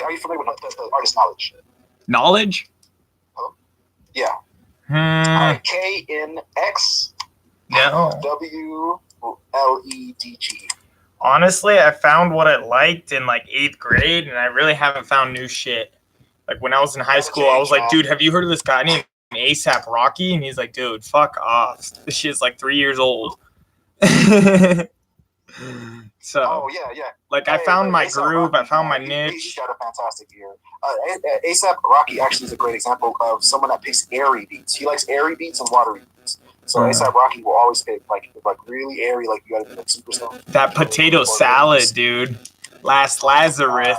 are you familiar with the artist Knowledge? Knowledge? Hello? Yeah. KNX WLEDG. Honestly, I found what I liked in like 8th grade, and I really haven't found new shit. Like when I was in high school, I was like, dude, have you heard of this guy named ASAP Rocky? And he's like, dude, fuck off. This shit's like 3 years old. So, like I found my groove, I found my niche. He's got a fantastic ear. ASAP Rocky actually is a great example of someone that picks airy beats. He likes airy beats and watery beats. So ASAP Rocky will always pick like really airy, like you gotta be like super slow. That potato salad, dude. Last Lazarus.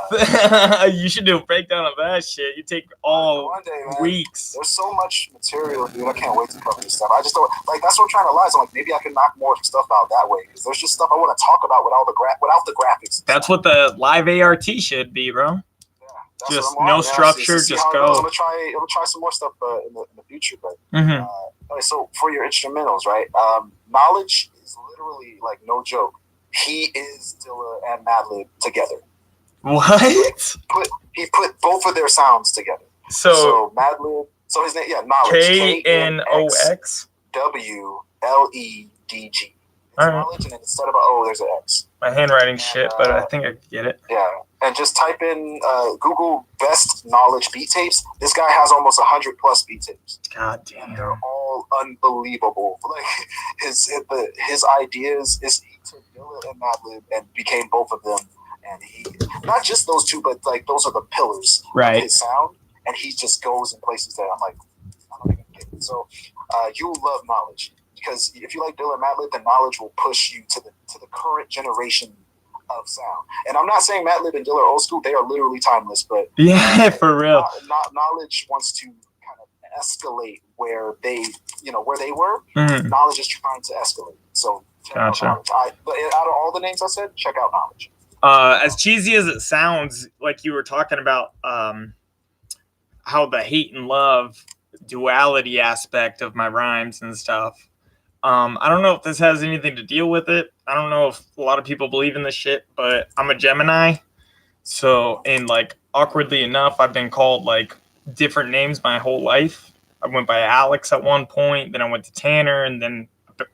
You should do a breakdown of that shit. You take all weeks. There's so much material, dude. I can't wait to cover this stuff. I just don't like. That's what I'm trying to lie. So like, maybe I can knock more stuff out that way because there's just stuff I want to talk about without the graphics. That's what the live ART should be, bro. Yeah, just no structure. Just go. I'm gonna try some more stuff in the future. But okay, so for your instrumentals, right? Knowledge is literally like no joke. He is Dilla and Madlib together. What? He put both of their sounds together. So Madlib. So his name, Knowledge. KNOX WLEDG. Knowledge, and then instead of an O, there's an X. My handwriting shit, but I think I get it. Yeah, and just type in Google best knowledge beat tapes. This guy has almost 100+ beat tapes. God damn, and they're all unbelievable. Like his ideas is he took Dilla and Madlib and became both of them, and he not just those two, but like those are the pillars of his sound, and he just goes in places that I'm like, I don't even get it. So you'll love Knowledge. Because if you like Dilla and Madlib, then Knowledge will push you to the current generation of sound. And I'm not saying Madlib and Dilla are old school; they are literally timeless. But for real, Knowledge wants to kind of escalate where they were. Knowledge is trying to escalate. So gotcha. But out of all the names I said, check out Knowledge. As cheesy as it sounds, like you were talking about, how the hate and love duality aspect of my rhymes and stuff. I don't know if this has anything to deal with it. I don't know if a lot of people believe in this shit, but I'm a Gemini. So, and like awkwardly enough, I've been called like different names my whole life. I went by Alex at one point, then I went to Tanner, and then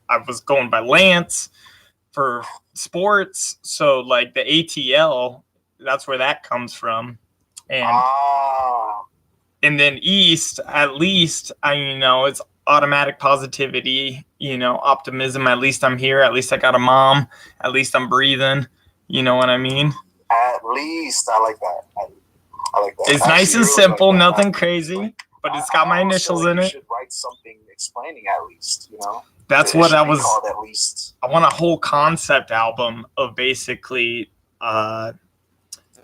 I was going by Lance for sports. So like the ATL, that's where that comes from. And then East, at least, it's automatic positivity, optimism. At least I'm here. At least I got a mom. At least I'm breathing. You know what I mean? At least I like that. I like that. It's nice and simple, nothing crazy, but it's got my initials in it. You should write something explaining at least, That's what I was. Called at least. I want a whole concept album of basically. I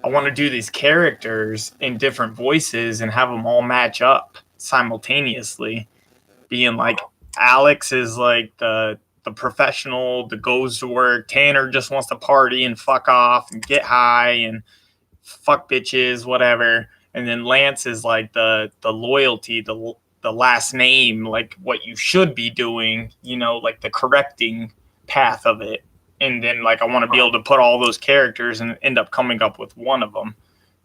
want to do these characters in different voices and have them all match up simultaneously. Being like Alex is like the professional that goes to work. Tanner just wants to party and fuck off and get high and fuck bitches, whatever. And then Lance is like the loyalty, the last name, like what you should be doing, like the correcting path of it. And then like I want to be able to put all those characters and end up coming up with one of them.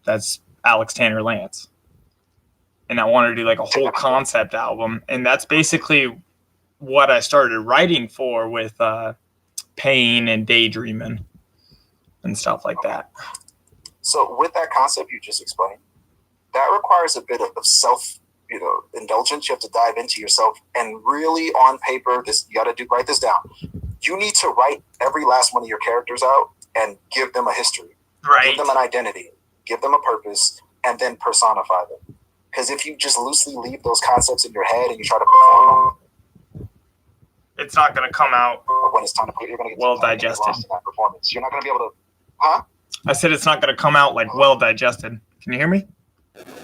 That's Alex, Tanner, Lance. And I want to do like a whole concept album. And that's basically what I started writing for with Pain and Daydreaming and stuff like that. So with that concept you just explained, that requires a bit of self, indulgence. You have to dive into yourself and really on paper, you got to write this down. You need to write every last one of your characters out and give them a history. Right. Give them an identity. Give them a purpose and then personify them. Because if you just loosely leave those concepts in your head and you try to perform them, it's not going to come out when it's time to put it, you're going to get well digested. Lost in that performance. You're not going to be able to, huh? I said it's not going to come out like well digested. Can you hear me?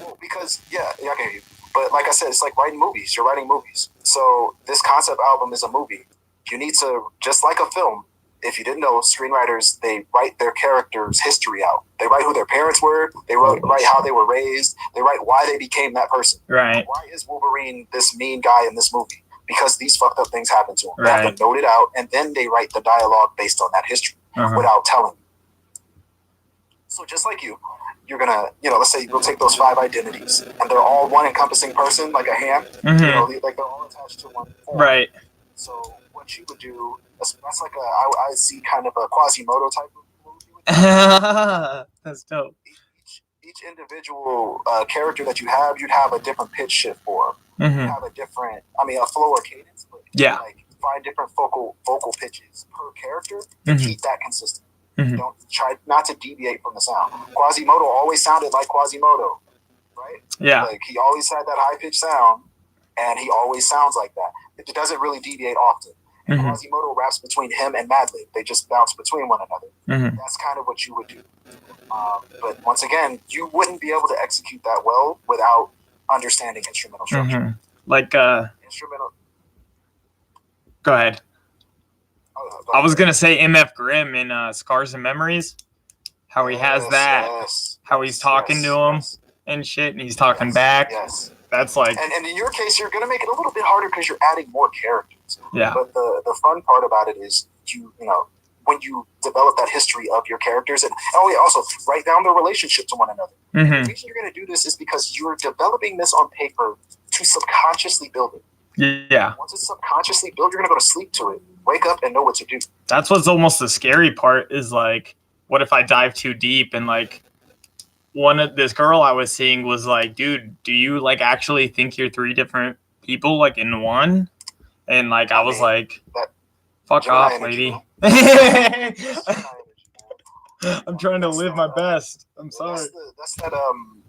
Well, because I can hear you. But like I said, it's like writing movies. You're writing movies. So this concept album is a movie. You need to, just like a film, if you didn't know, screenwriters, they write their characters' history out. They write who their parents were. They write how they were raised. They write why they became that person. Right. Why is Wolverine this mean guy in this movie? Because these fucked up things happen to him. They Right. have to note it out, and then they write the dialogue based on that history without telling you. So just like you're gonna, let's say we'll take those 5 identities, and they're all one encompassing person, like a hand. Like they're all attached to one form. Right. So what you would do, that's like I see kind of a Quasimodo type of movie. That's dope. Each individual character that you have, you'd have a different pitch shift for. You have a different, a flow or cadence, but like 5 different vocal pitches per character to keep that consistent. Don't try not to deviate from the sound. Quasimodo always sounded like Quasimodo, right? Yeah. Like he always had that high pitched sound, and he always sounds like that. It doesn't really deviate often. Quasimodo raps between him and Madlib. They just bounce between one another. That's kind of what you would do. But once again, you wouldn't be able to execute that well without understanding instrumental structure. Like instrumental. Go ahead. I was gonna say MF Grimm in Scars and Memories, how he has that, how he's talking to him and shit, and he's talking back. Yes. That's like, and in your case, you're gonna make it a little bit harder because you're adding more characters. Yeah. But the fun part about it is when you develop that history of your characters, and also write down their relationship to one another. The reason you're gonna do this is because you're developing this on paper to subconsciously build it. Yeah. Once it's subconsciously built, you're gonna go to sleep to it, wake up, and know what to do. That's what's almost the scary part is like, what if I dive too deep and like this girl I was seeing was like, dude, do you like actually think you're 3 different people like in one? And like I was like, fuck off, lady. I'm trying to live my best. I'm sorry. That's that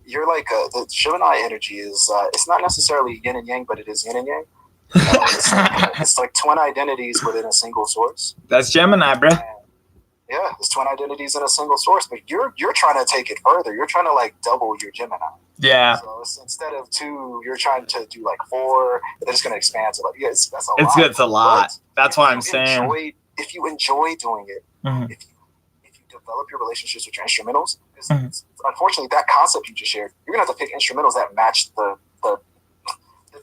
you're like the Gemini energy is it's not necessarily yin and yang, but it is yin and yang. It's like twin identities within a single source. That's Gemini, bro. Yeah, it's twin identities in a single source, but you're trying to take it further. You're trying to like double your Gemini. Yeah. So instead of 2, you're trying to do like 4. They're just going to expand to like that's a lot. It's a lot. That's what I'm saying. If you enjoy doing it, if you develop your relationships with your instrumentals, unfortunately, that concept you just shared, you're going to have to pick instrumentals that match the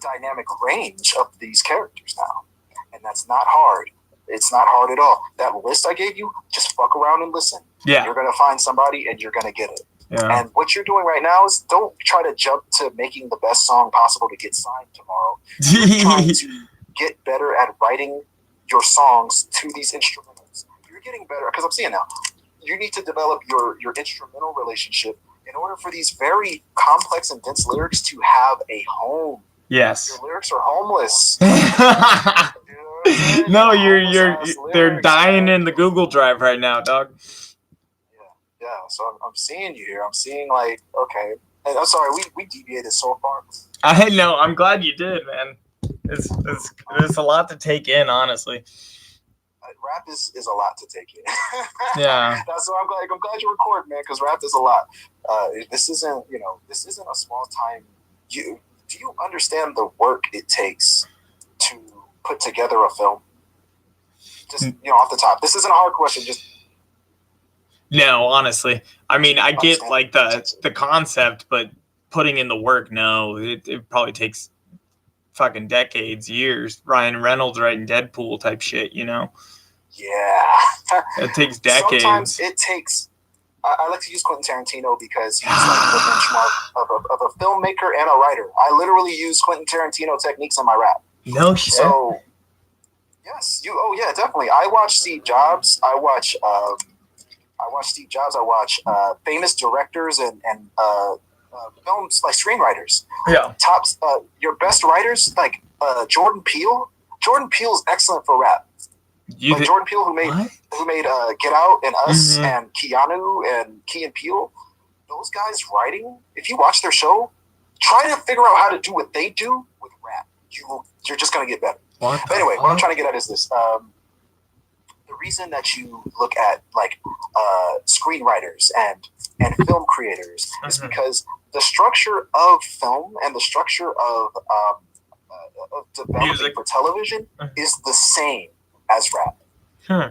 dynamic range of these characters now, and that's not hard. It's not hard at all. That list I gave you, just fuck around and listen. Yeah. You're going to find somebody and you're going to get it. Yeah. And what you're doing right now is don't try to jump to making the best song possible to get signed tomorrow. You're trying to get better at writing your songs to these instrumentals. You're getting better, because I'm seeing now, you need to develop your instrumental relationship in order for these very complex and dense lyrics to have a home. Yes. Your lyrics are homeless. No, they're dying in the Google Drive right now, dog. Yeah. So I'm seeing you here. I'm seeing like, okay. And I'm sorry, we deviated so far. I know. I'm glad you did, man. It's a lot to take in, honestly. Rap is a lot to take in. Yeah. So I'm glad you recorded, man, because rap is a lot. This isn't a small time. Do you understand the work it takes to put together a film? Just off the top. This isn't a hard question. Just no, honestly. I mean, I get like the concept, but putting in the work, no, it probably takes fucking decades, years. Ryan Reynolds writing Deadpool type shit, Yeah. It takes decades. Sometimes it takes. I like to use Quentin Tarantino because he's like the benchmark of a filmmaker and a writer. I literally use Quentin Tarantino techniques in my rap. No shit. So, yes, definitely. I watch Steve Jobs. I watch Steve Jobs. I watch famous directors and films like screenwriters. Yeah. Tops. Your best writers like Jordan Peele. Jordan Peele's excellent for rap. Jordan Peele, who made Get Out and Us and Keanu and Key and Peele, those guys writing. If you watch their show, try to figure out how to do what they do with rap. You're just gonna get better. But anyway, what I'm trying to get at is this: the the reason that you look at like screenwriters and film creators is because the structure of film and the structure of developing Music for television is the same as rap.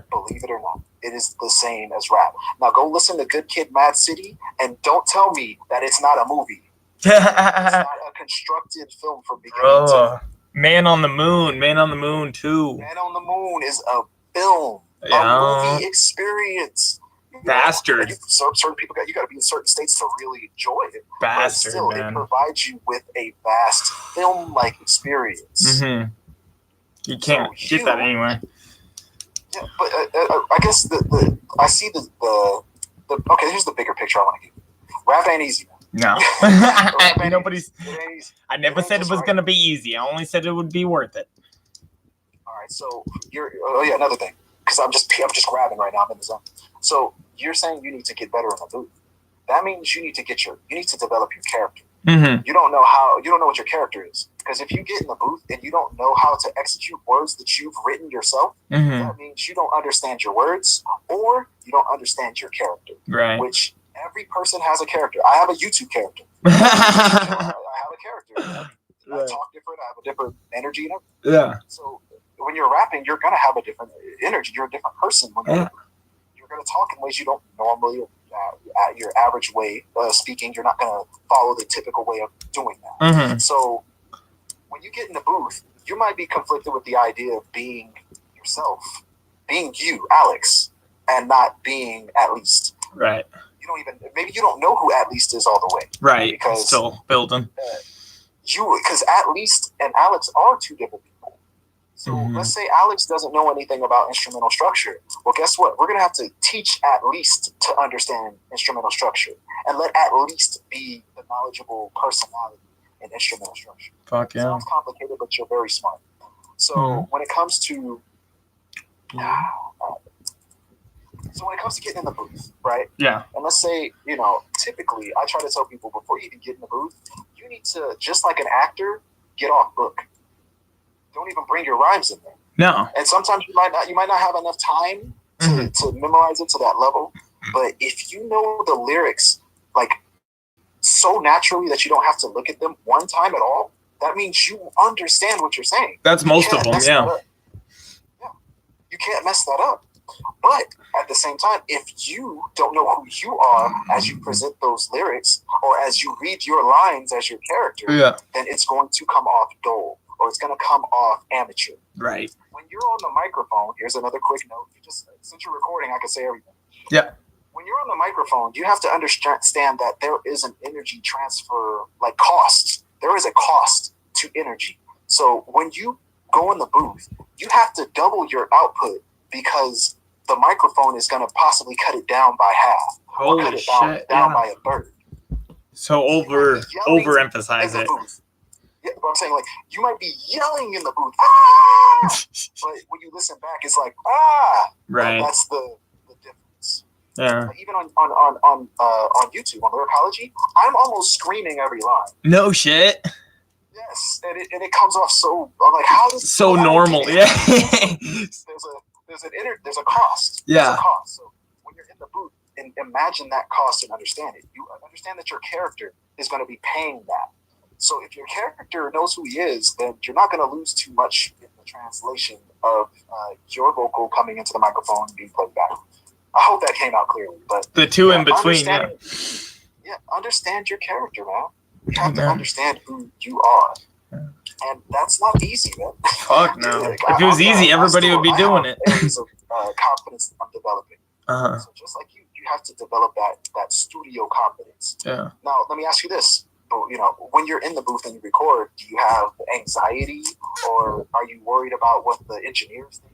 Believe it or not, it is the same as rap. Now go listen to Good Kid, Mad City, and don't tell me that it's not a movie. It's not a constructed film from beginning to end. Man on the Moon 2. Man on the Moon is a film, a movie experience. Bastard. Certain people you got to be in certain states to really enjoy it. Bastard, but still, man. It provides you with a vast film-like experience. You can't get that anywhere. Yeah, but I guess I see the okay. Here's the bigger picture I want to give you. Rap ain't easy. No. Nobody's. I never said it was gonna be easy. I only said it would be worth it. All right. So another thing, because I'm just grabbing right now. I'm in the zone. So you're saying you need to get better in the booth. That means you need to develop your character. You don't know what your character is, because if you get in the booth and you don't know how to execute words that you've written yourself, that means you don't understand your words or you don't understand your character. Right. Which every person has a character. I have a YouTube character. I have a character. I talk different. I have a different energy in it. Yeah. So when you're rapping, you're gonna have a different energy. You're a different person when you're gonna talk in ways you don't normally. At your average way of speaking, you're not going to follow the typical way of doing that. So when you get in the booth, you might be conflicted with the idea of being yourself, being you, Alex, and not being At Least. Right. Maybe you don't know who At Least is all the way. Right. Because still building. Because At Least and Alex are two different people. So let's say Alex doesn't know anything about instrumental structure. Well, guess what? We're going to have to teach At Least to understand instrumental structure and let At Least be the knowledgeable personality in instrumental structure. Fuck yeah. Sounds complicated, but you're very smart. So when it comes to getting in the booth, right? Yeah. And let's say, typically I try to tell people before you even get in the booth, you need to, just like an actor, get off book. Don't even bring your rhymes in there. No. And sometimes you might not have enough time to memorize it to that level. But if you know the lyrics like so naturally that you don't have to look at them one time at all, that means you understand what you're saying. That's most of them, yeah. You can't mess that up. But at the same time, if you don't know who you are as you present those lyrics or as you read your lines as your character, then it's going to come off dull. Or it's going to come off amateur. Right. When you're on the microphone, here's another quick note. Since you're recording, I can say everything. Yeah. When you're on the microphone, you have to understand that there is an energy transfer, like cost. There is a cost to energy. So when you go in the booth, you have to double your output because the microphone is going to possibly cut it down by half. Holy or cut it shit, down by a third. So overemphasize it. Yeah, but I'm saying, like, you might be yelling in the booth, ah! But when you listen back, it's like, ah! Right. That's the difference. Yeah. Even on YouTube, on lyricology, I'm almost screaming every line. No shit. Yes, and it comes off so, I'm like, how does... So normal, yeah. There's a cost. Yeah. There's a cost. So when you're in the booth, and imagine that cost and understand it. You understand that your character is going to be paying that. So if your character knows who he is, then you're not going to lose too much in the translation of your vocal coming into the microphone and being played back. I hope that came out clearly. But the two in between, understand your character, man. You have to understand who you are. And that's not easy, man. Fuck no. If it was easy, everybody would be doing it. Areas of confidence that I'm developing. So just like you have to develop that studio confidence. Yeah. Now, let me ask you this. When you're in the booth and you record, do you have anxiety, or are you worried about what the engineers think?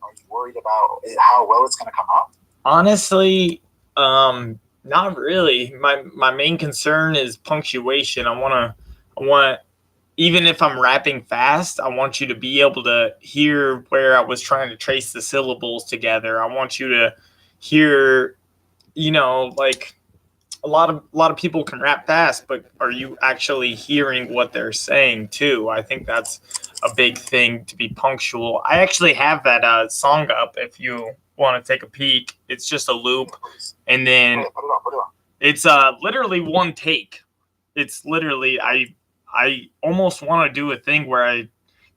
Are you worried about how well it's going to come out? Honestly, not really. My main concern is punctuation. I want, even if I'm rapping fast, I want you to be able to hear where I was trying to trace the syllables together. I want you to hear, like, a lot of people can rap fast, but are you actually hearing what they're saying too? I think that's a big thing to be punctual. I actually have that song up if you want to take a peek. It's just a loop, and then Put it on. it's literally one take. It's literally I almost want to do a thing where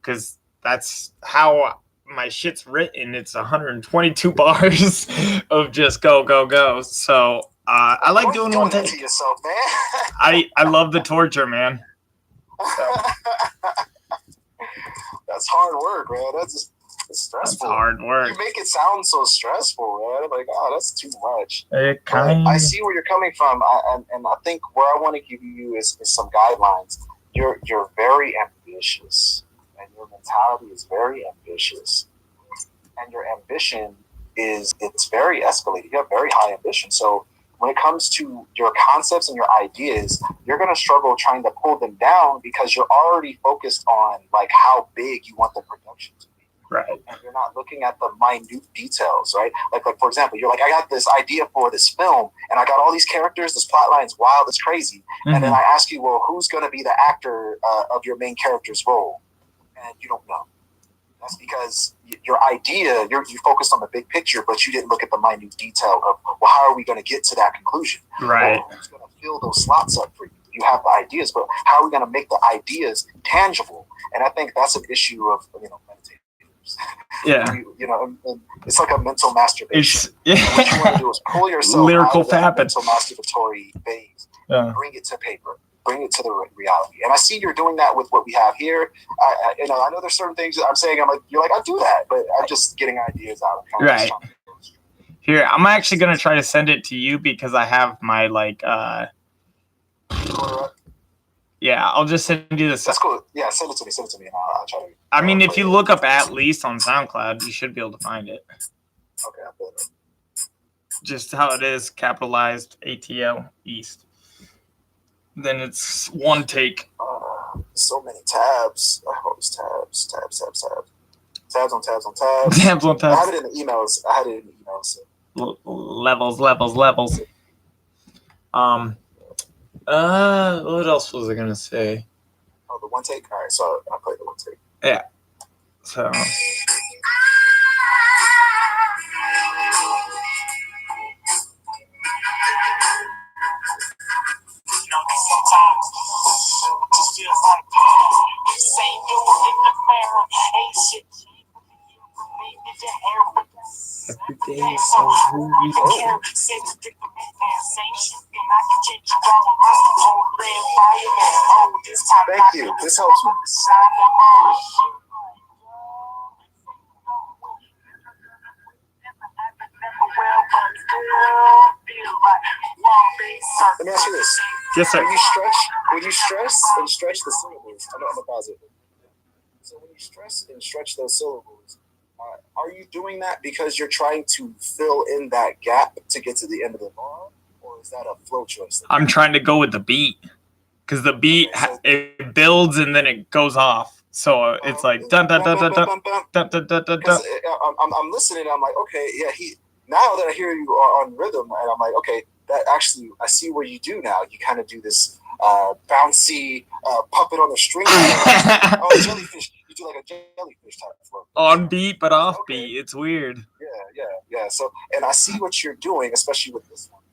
because that's how my shit's written. It's 122 bars of just go go go. So I like doing one take. To yourself, man. I love the torture, man. So. That's hard work, man. It's stressful. That's hard work. You make it sound so stressful, man. Like, oh, that's too much. I see where you're coming from, and I think where I want to give you is some guidelines. You're very ambitious, and your mentality is very ambitious, and your ambition it's very escalated. You have very high ambition, so when it comes to your concepts and your ideas, you're going to struggle trying to pull them down because you're already focused on like how big you want the production to be. Right. And you're not looking at the minute details, right? Like for example, you're like, I got this idea for this film and I got all these characters, this plot line's wild, it's crazy. Mm-hmm. And then I ask you, well, who's going to be the actor of your main character's role? And you don't know. That's because your idea, you focused on the big picture, but you didn't look at the minute detail of, well, how are we going to get to that conclusion? Right. Well, who's going to fill those slots up for you? You have the ideas, but how are we going to make the ideas tangible? And I think that's an issue of, meditators. Yeah. It's like a mental masturbation. What you want to do is pull yourself lyrical out of that fapping. mental masturbatory phase, bring it to paper. Bring it to the reality. And I see you're doing that with what we have here. I know there's certain things that I'm saying. You're like, I do that, but I'm just getting ideas out. Right. Here, I'm actually going to try to send it to you because I have my, yeah, I'll just send you this. That's cool. Yeah, send it to me. And I'll try to. I mean, if you look up At Least on SoundCloud, you should be able to find it. Okay, I'll put it. Just how it is, capitalized ATL East. Then it's one take. So many tabs. All these tabs. Tabs on tabs. Tabs on tabs. I have it in the emails. So. Levels. What else was I gonna say? Oh, the one take. All right, so I played the one take. Yeah. So. Every day is so movie. Thank you. This helps me. Let me ask you this. Yes, sir. When you stress and stretch the syllables, I'm gonna pause it. So when you stress and stretch those syllables, are you doing that because you're trying to fill in that gap to get to the end of the bar, or is that a flow choice? I'm trying to go with the beat because the beat it builds and then it goes off. So it's like dun dun dun dun dun dun dun dun dun. I'm listening. I'm like, okay, yeah. Now that I hear you are on rhythm, and I'm like, okay, that actually I see what you do now. You kind of do this bouncy puppet on the string. Jellyfish. You do like a jellyfish type of flow. On beat but off beat. It's weird. Yeah. So, and I see what you're doing, especially with this one.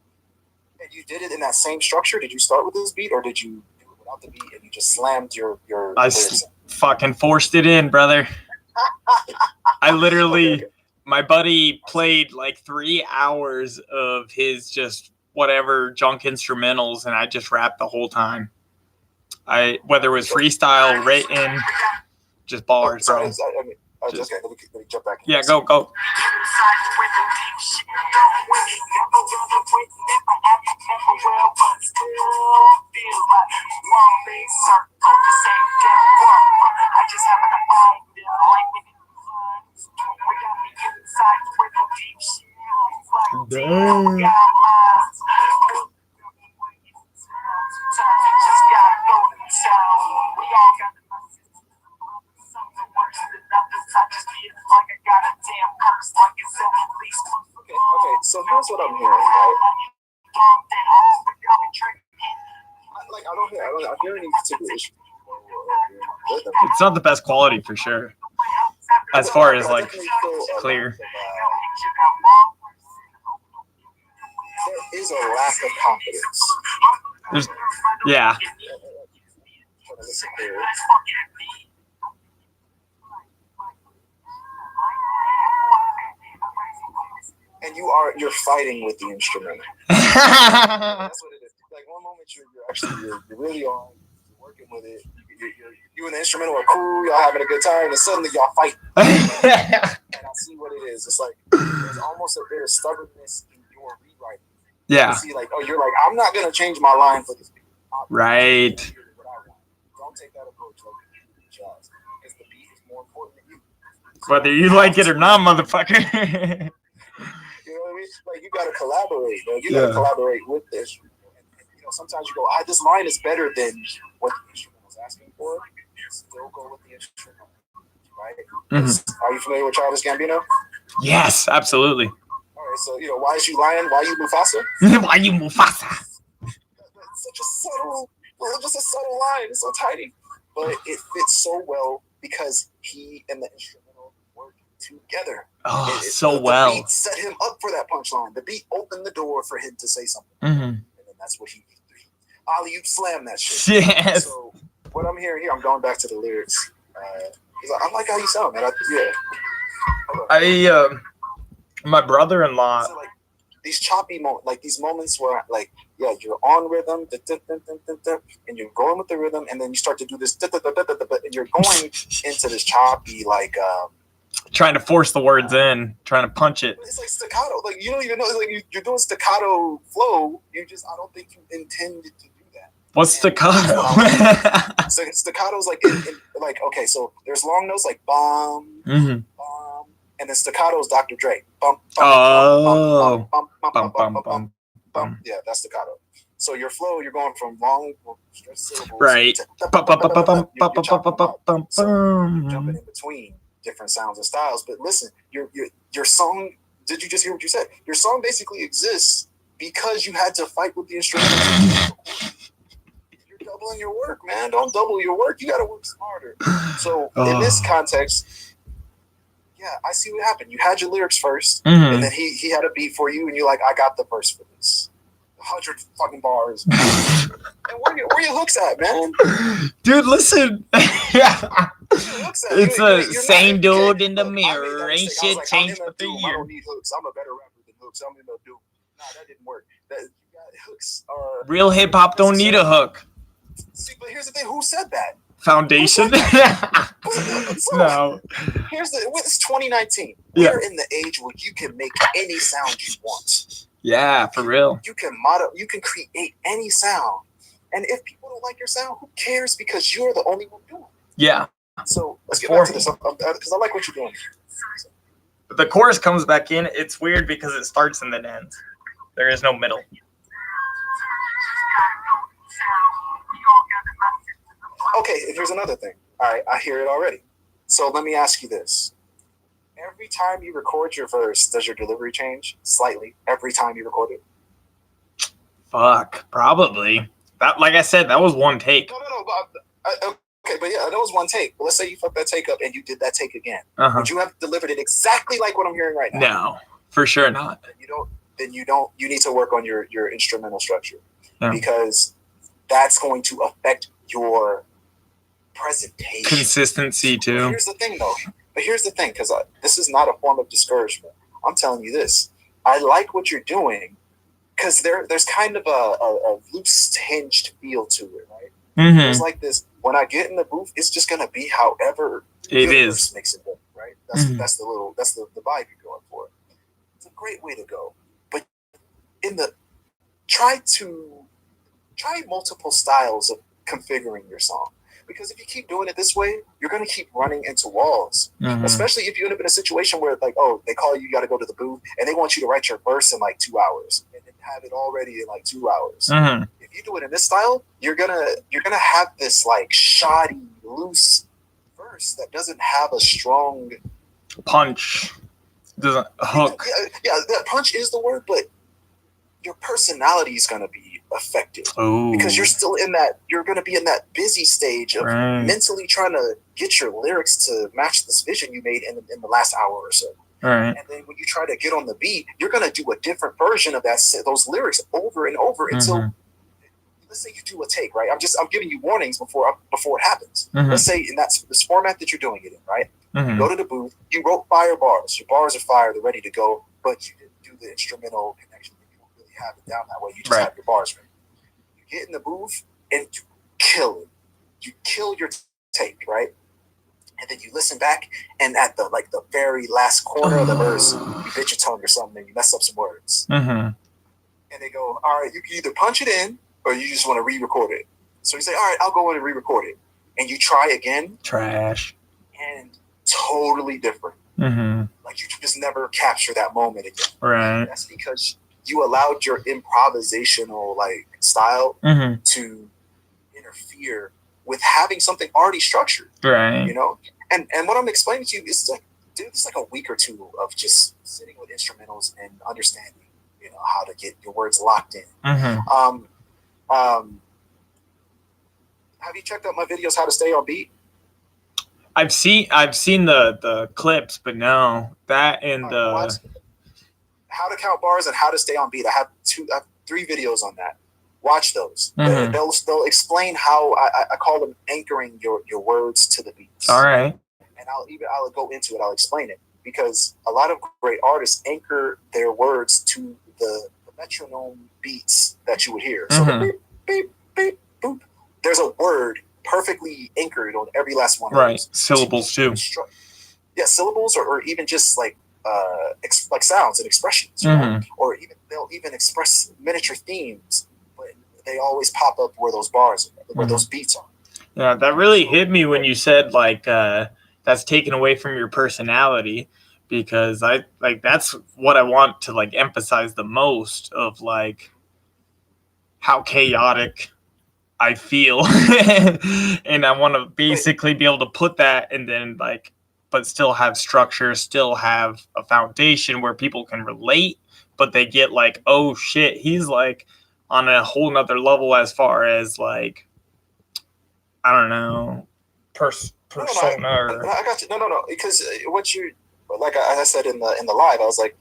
And you did it in that same structure. Did you start with this beat, or did you do it without the beat and you just slammed your? I fucking forced it in, brother. I literally. Okay. My buddy played like 3 hours of his just whatever junk instrumentals, and I just rapped the whole time. Whether it was freestyle, written, just bars. Sorry, okay. Let me jump back. Yeah, go. Damn. Okay, so here's what I'm hearing, right? I'm hearing any particular issue. rhythm. It's not the best quality for sure. As far as like clear. There is a lack of confidence. Yeah. And you're fighting with the instrument. That's what it is. Like one moment you're really on, you're working with it. You and the instrumental are cool, y'all having a good time, and suddenly y'all fight. And I see what it is. It's like there's almost a bit of stubbornness in your rewriting. Yeah. You see, like, you're like, I'm not gonna change my line for this beat. Right. Don't take that approach like jazz, because the beat is more important than you. Whether you like it or not, motherfucker. You know what I mean? Like, you gotta collaborate, bro. You gotta collaborate with the instrument. And sometimes you go, this line is better than what the instrument was asking for. Still go with the instrument, right? Mm-hmm. Are you familiar with Childish Gambino? Yes, absolutely. All right, so why is you lying? Why you Mufasa? Why you Mufasa? It's such a subtle, just a subtle line. It's so tiny, but it fits so well because he and the instrumental work together. Oh, the beat set him up for that punchline. The beat opened the door for him to say something, and then that's what he alley-oop slam that shit. Yes. So what I'm hearing here, I'm going back to the lyrics. I like how you sound, man. My brother-in-law. So, like, these choppy moments, like these moments where, like, you're on rhythm, and you're going with the rhythm, and then you start to do this, and you're going into this choppy, like, trying to force the words in, trying to punch it. It's like staccato. Like, you don't even know, like, you're doing staccato flow. I don't think you intended to do that. What's staccato? So staccato's like, like, okay, so there's long notes like bum, bum, and then staccato's Dr. Dre. Bum, bum, bum, bum, bum, bum, bum. Yeah, that's staccato. So your flow, you're going from long stretch syllables, right? Jumping in between different sounds and styles. But listen, your song, did you just hear what you said? Your song basically exists because you had to fight with the instrument. You're doubling your work, man. Don't double your work. You got to work smarter. So in this context, I see what happened. You had your lyrics first, and then he had a beat for you, and you're like, I got the verse for this. 100 fucking bars. And where your hooks at, man? Dude, listen. It's the same dude in the mirror. Ain't shit changed but the year. I don't need hooks. I'm a better rapper than hooks. I'm gonna do. Nah, that didn't work. Hooks are real hip hop. Don't need a hook. See, but here's the thing. Who said that? Foundation. No. It's 2019. We're in the age where you can make any sound you want. Yeah, for real. You can create any sound. And if people don't like your sound, who cares? Because you're the only one doing it. Yeah. So let's get back to this, because I like what you're doing. The chorus comes back in. It's weird because it starts and then ends. There is no middle. Okay, here's another thing. All right, I hear it already. So let me ask you this. Every time you record your verse, does your delivery change slightly every time you record it? Fuck, probably. That, like I said, that was one take. No. Okay, but that was one take. But let's say you fucked that take up and you did that take again. Would you have delivered it exactly like what I'm hearing right now? No, for sure not. You need to work on your instrumental structure, because that's going to affect your presentation. Consistency too. But here's the thing, because this is not a form of discouragement. I'm telling you this. I like what you're doing, because there's kind of a loose hinged feel to it, right? There's like this, when I get in the booth, it's just gonna be however it is makes it look, right? That's the vibe you're going for. It's a great way to go. But try multiple styles of configuring your song. Because if you keep doing it this way, you're going to keep running into walls. Especially if you end up in a situation where, like, they call you got to go to the booth, and they want you to write your verse in like 2 hours and then have it all ready in like 2 hours. If you do it in this style, you're gonna have this like shoddy, loose verse that doesn't have a strong punch. Doesn't hook. Yeah, that punch is the word, but your personality is going to be affected. Ooh. Because you're going to be in that busy stage of mentally trying to get your lyrics to match this vision you made in the last hour or so. Right. And then when you try to get on the beat, you're going to do a different version of those lyrics over and over until, let's say you do a take, right? I'm giving you warnings before it happens. Let's say in this format that you're doing it in, right? You go to the booth, you wrote fire bars. Your bars are fire, they're ready to go, but you didn't do the instrumental connection. You don't really have it down that way. You just have your bars ready. You get in the booth and you kill it. You kill your take, right? And then you listen back, and at the very last corner of the verse, you bit your tongue or something, and you mess up some words. And they go, all right, you can either punch it in, or you just want to re-record it. So you say, all right, I'll go in and re-record it. And you try again. Trash. And totally different. Like you just never capture that moment again. Right. That's because you allowed your improvisational style to interfere with having something already structured. Right. You know? And what I'm explaining to you is dude, it's like a week or two of just sitting with instrumentals and understanding, how to get your words locked in. Have you checked out my videos, How to Stay on Beat? I've seen the clips, but no, that and the How to Count Bars and How to Stay on Beat. I have 3 videos on that. Watch those. They'll explain how I call them anchoring your words to the beats. All right. And I'll go into it. I'll explain it because a lot of great artists anchor their words to the metronome beats that you would hear. So the beep, beep, beep, boop. There's a word perfectly anchored on every last one. Right. Syllables too. Yeah, syllables or even just like sounds and expressions, right? Or even they'll even express miniature themes, but they always pop up where those bars are, where those beats are. Yeah, that really hit me when you said that's taken away from your personality, because I that's what I want to emphasize the most of how chaotic I feel and I want to basically be able to put that and then but still have structure, still have a foundation where people can relate, but they get oh shit, he's on a whole nother level as far as I don't know, persona. I got you. No, because what you I said in the live, I was like,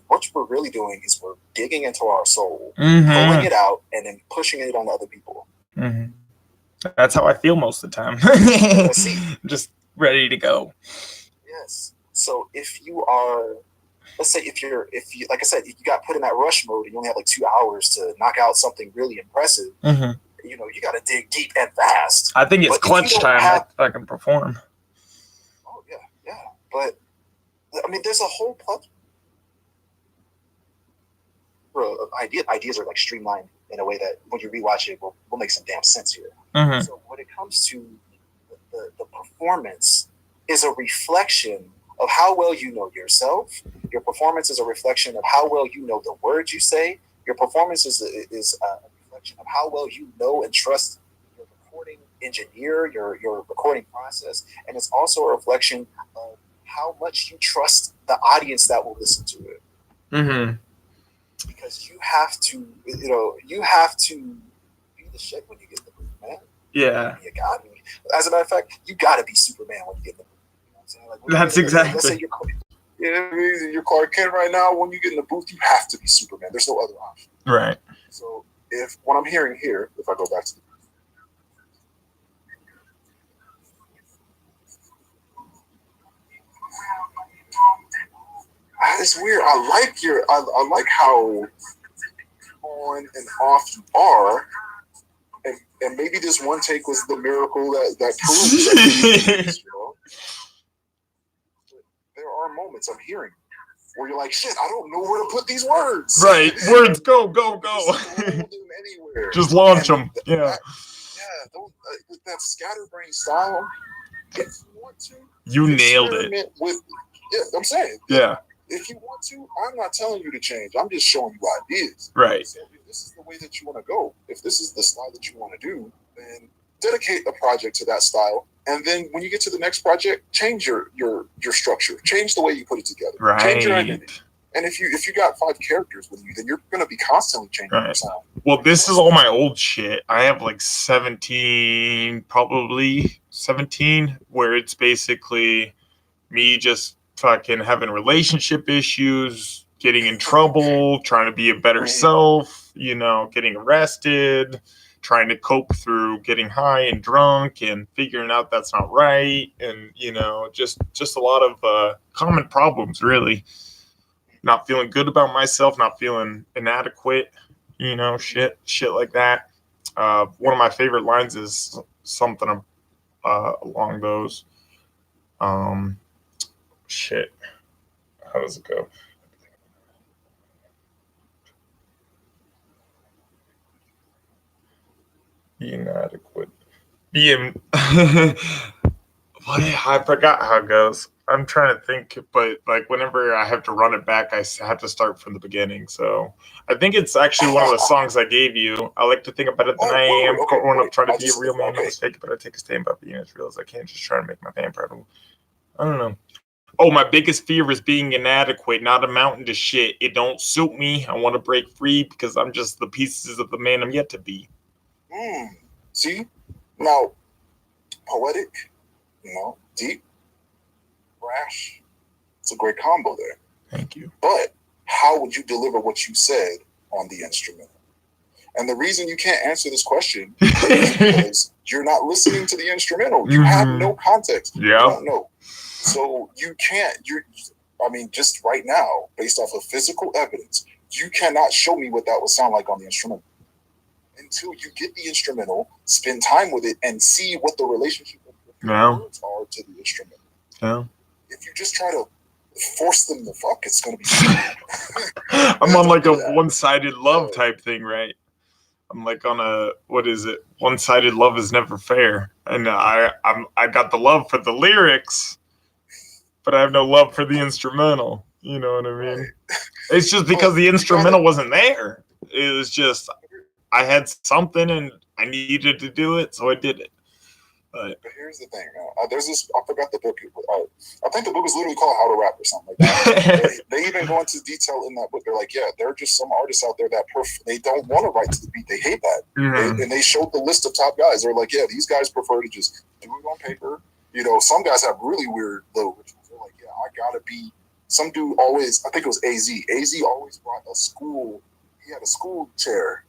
what we're really doing is we're digging into our soul, pulling it out, and then pushing it on other people. That's how I feel most of the time. Just ready to go. Yes. So if you are, let's say if you like I said, if you got put in that rush mode and you only have 2 hours to knock out something really impressive, you got to dig deep and fast. I think it's clutch time I can perform. Oh yeah. But I mean, there's a whole plethora of ideas are streamlined in a way that when you rewatch it, will make some damn sense here. So when it comes to the performance, is a reflection of how well you know yourself. Your performance is a reflection of how well you know the words you say. Your performance is a reflection of how well you know and trust your recording engineer, your recording process, and it's also a reflection of how much you trust the audience that will listen to it. Because you have to be the shit when you get the booth, man. Yeah. You got me. As a matter of fact, you got to be Superman when you get the booth. You know what I'm saying? That's exactly. Let's say you're Clark Kent right now. When you get in the booth, you have to be Superman. There's no other option. Right. So if what I'm hearing here, if I go back to the it's weird. I like how on and off you are, and maybe this one take was the miracle that proves that. But there are moments I'm hearing where you're like, shit, I don't know where to put these words. Right, words go. Anywhere. Just launch them. Yeah. That scatterbrain style. If you want to, you nailed it. I'm saying. Yeah. If you want to, I'm not telling you to change. I'm just showing you ideas. Right. So if this is the way that you want to go, if this is the style that you want to do, then dedicate a project to that style. And then when you get to the next project, change your structure. Change the way you put it together. Right. Change your identity. And if you got 5 characters with you, then you're going to be constantly changing your sound. Well, this is all my old shit. I have like 17, probably 17, where it's basically me just fucking having relationship issues, getting in trouble, trying to be a better self, you know, getting arrested, trying to cope through getting high and drunk and figuring out that's not right. And, you know, just a lot of common problems, really. Not feeling good about myself, not feeling inadequate, you know, shit like that. One of my favorite lines is something along those. Shit. How does it go? Inadequate. Being what? I forgot how it goes. I'm trying to think, but like whenever I have to run it back, I have to start from the beginning. So I think it's actually one of the songs I gave you. I like to think about it than I am. Growing up trying to be a real man, no mistake, but I take a stand by being as real as I can. Just trying to make my band proud of. I don't know. Oh, my biggest fear is being inadequate, not amounting to shit. It don't suit me. I want to break free because I'm just the pieces of the man I'm yet to be. See? Now, poetic, you know, deep, brash. It's a great combo there. Thank you. But how would you deliver what you said on the instrumental? And the reason you can't answer this question is because you're not listening to the instrumental. You have no context. Yeah. You don't know. So you can't, just right now, based off of physical evidence, you cannot show me what that would sound like on the instrumental. Until you get the instrumental, spend time with it, and see what the relationship of the words are to the instrumental. Yeah. If you just try to force them to fuck, it's going to be I'm on like a one-sided love type thing, right? I'm like on a, what is it? One-sided love is never fair. And I got the love for the lyrics, but I have no love for the instrumental. You know what I mean? Right. It's just because the instrumental wasn't there. It was just, I had something and I needed to do it, so I did it. But here's the thing, man. There's this, I forgot the book. I think the book was literally called How to Rap or something like that. they even go into detail in that book. They're like, yeah, there are just some artists out there that they don't want to write to the beat. They hate that. And they showed the list of top guys. They're like, yeah, these guys prefer to just do it on paper. You know, some guys have really weird little rituals. They're like, yeah, I gotta be. Some dude always, I think it was AZ. AZ always brought a school. He had a school chair.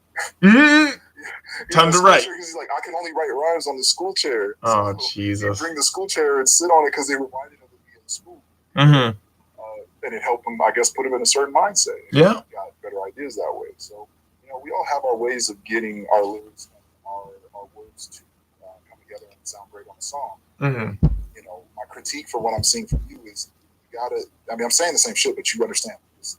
Time to write. He's like, I can only write rhymes on the school chair. Oh, so Jesus. He'd bring the school chair and sit on it because they reminded him of being in school. And it helped him, I guess, put him in a certain mindset. Yeah. He got better ideas that way. So, you know, we all have our ways of getting our lyrics and our words to come together and sound great on a song. You know, my critique for what I'm seeing from you is you gotta, I'm saying the same shit, but you understand this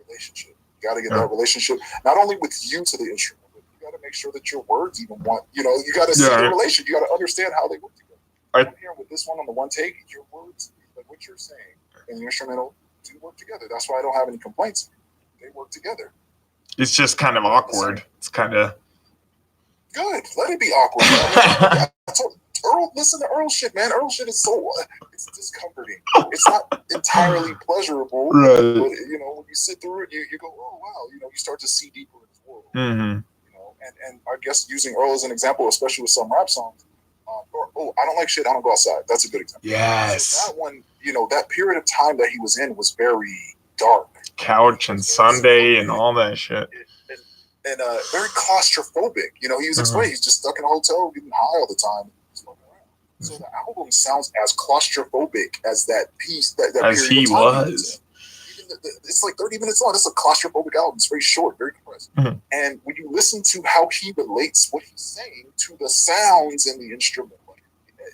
relationship. You gotta get that relationship, not only with you to the instrument, but you gotta make sure that your words even want, you know, you gotta see the relation. You gotta understand how they work together. I'm here with this one on the one take, your words, like what you're saying, and the instrumental do work together. That's why I don't have any complaints. They work together. It's just kind of awkward. It's kind of good. Let it be awkward. Earl, listen to Earl shit, man. Earl shit is so, it's discomforting. It's not entirely pleasurable. Right. But, you know, when you sit through it, you go, oh, wow. You know, you start to see deeper in his world. You know, and I guess using Earl as an example, especially with some rap songs, I don't like shit, I don't go outside. That's a good example. Yes. So that one, you know, that period of time that he was in was very dark. Couch and Sunday and all that shit. And very claustrophobic. You know, he was explaining, he's just stuck in a hotel getting high all the time. So the album sounds as claustrophobic as that piece that as he was. It's like 30 minutes long. It's a claustrophobic album. It's very short, very compressed. And when you listen to how he relates what he's saying to the sounds in the instrument, like,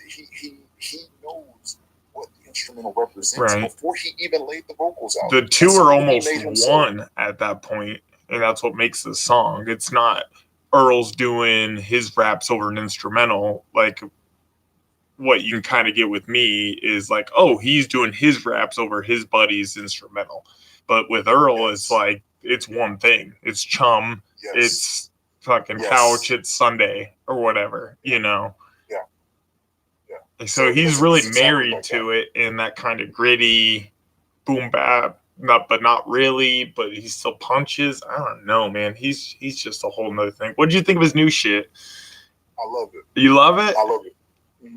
he knows what the instrumental represents before he even laid the vocals out. The two are almost one at that point, and that's what makes the song. It's not Earl's doing his raps over an instrumental like what you can kind of get with me is like, oh, he's doing his raps over his buddy's instrumental. But with Earl, it's like, it's one thing. It's Chum. It's fucking Couch. It's Sunday or whatever, you know? So he's really married to it in that kind of gritty boom bap but not really, but he still punches. I don't know, man. He's just a whole nother thing. What did you think of his new shit? I love it. You love it? I love it.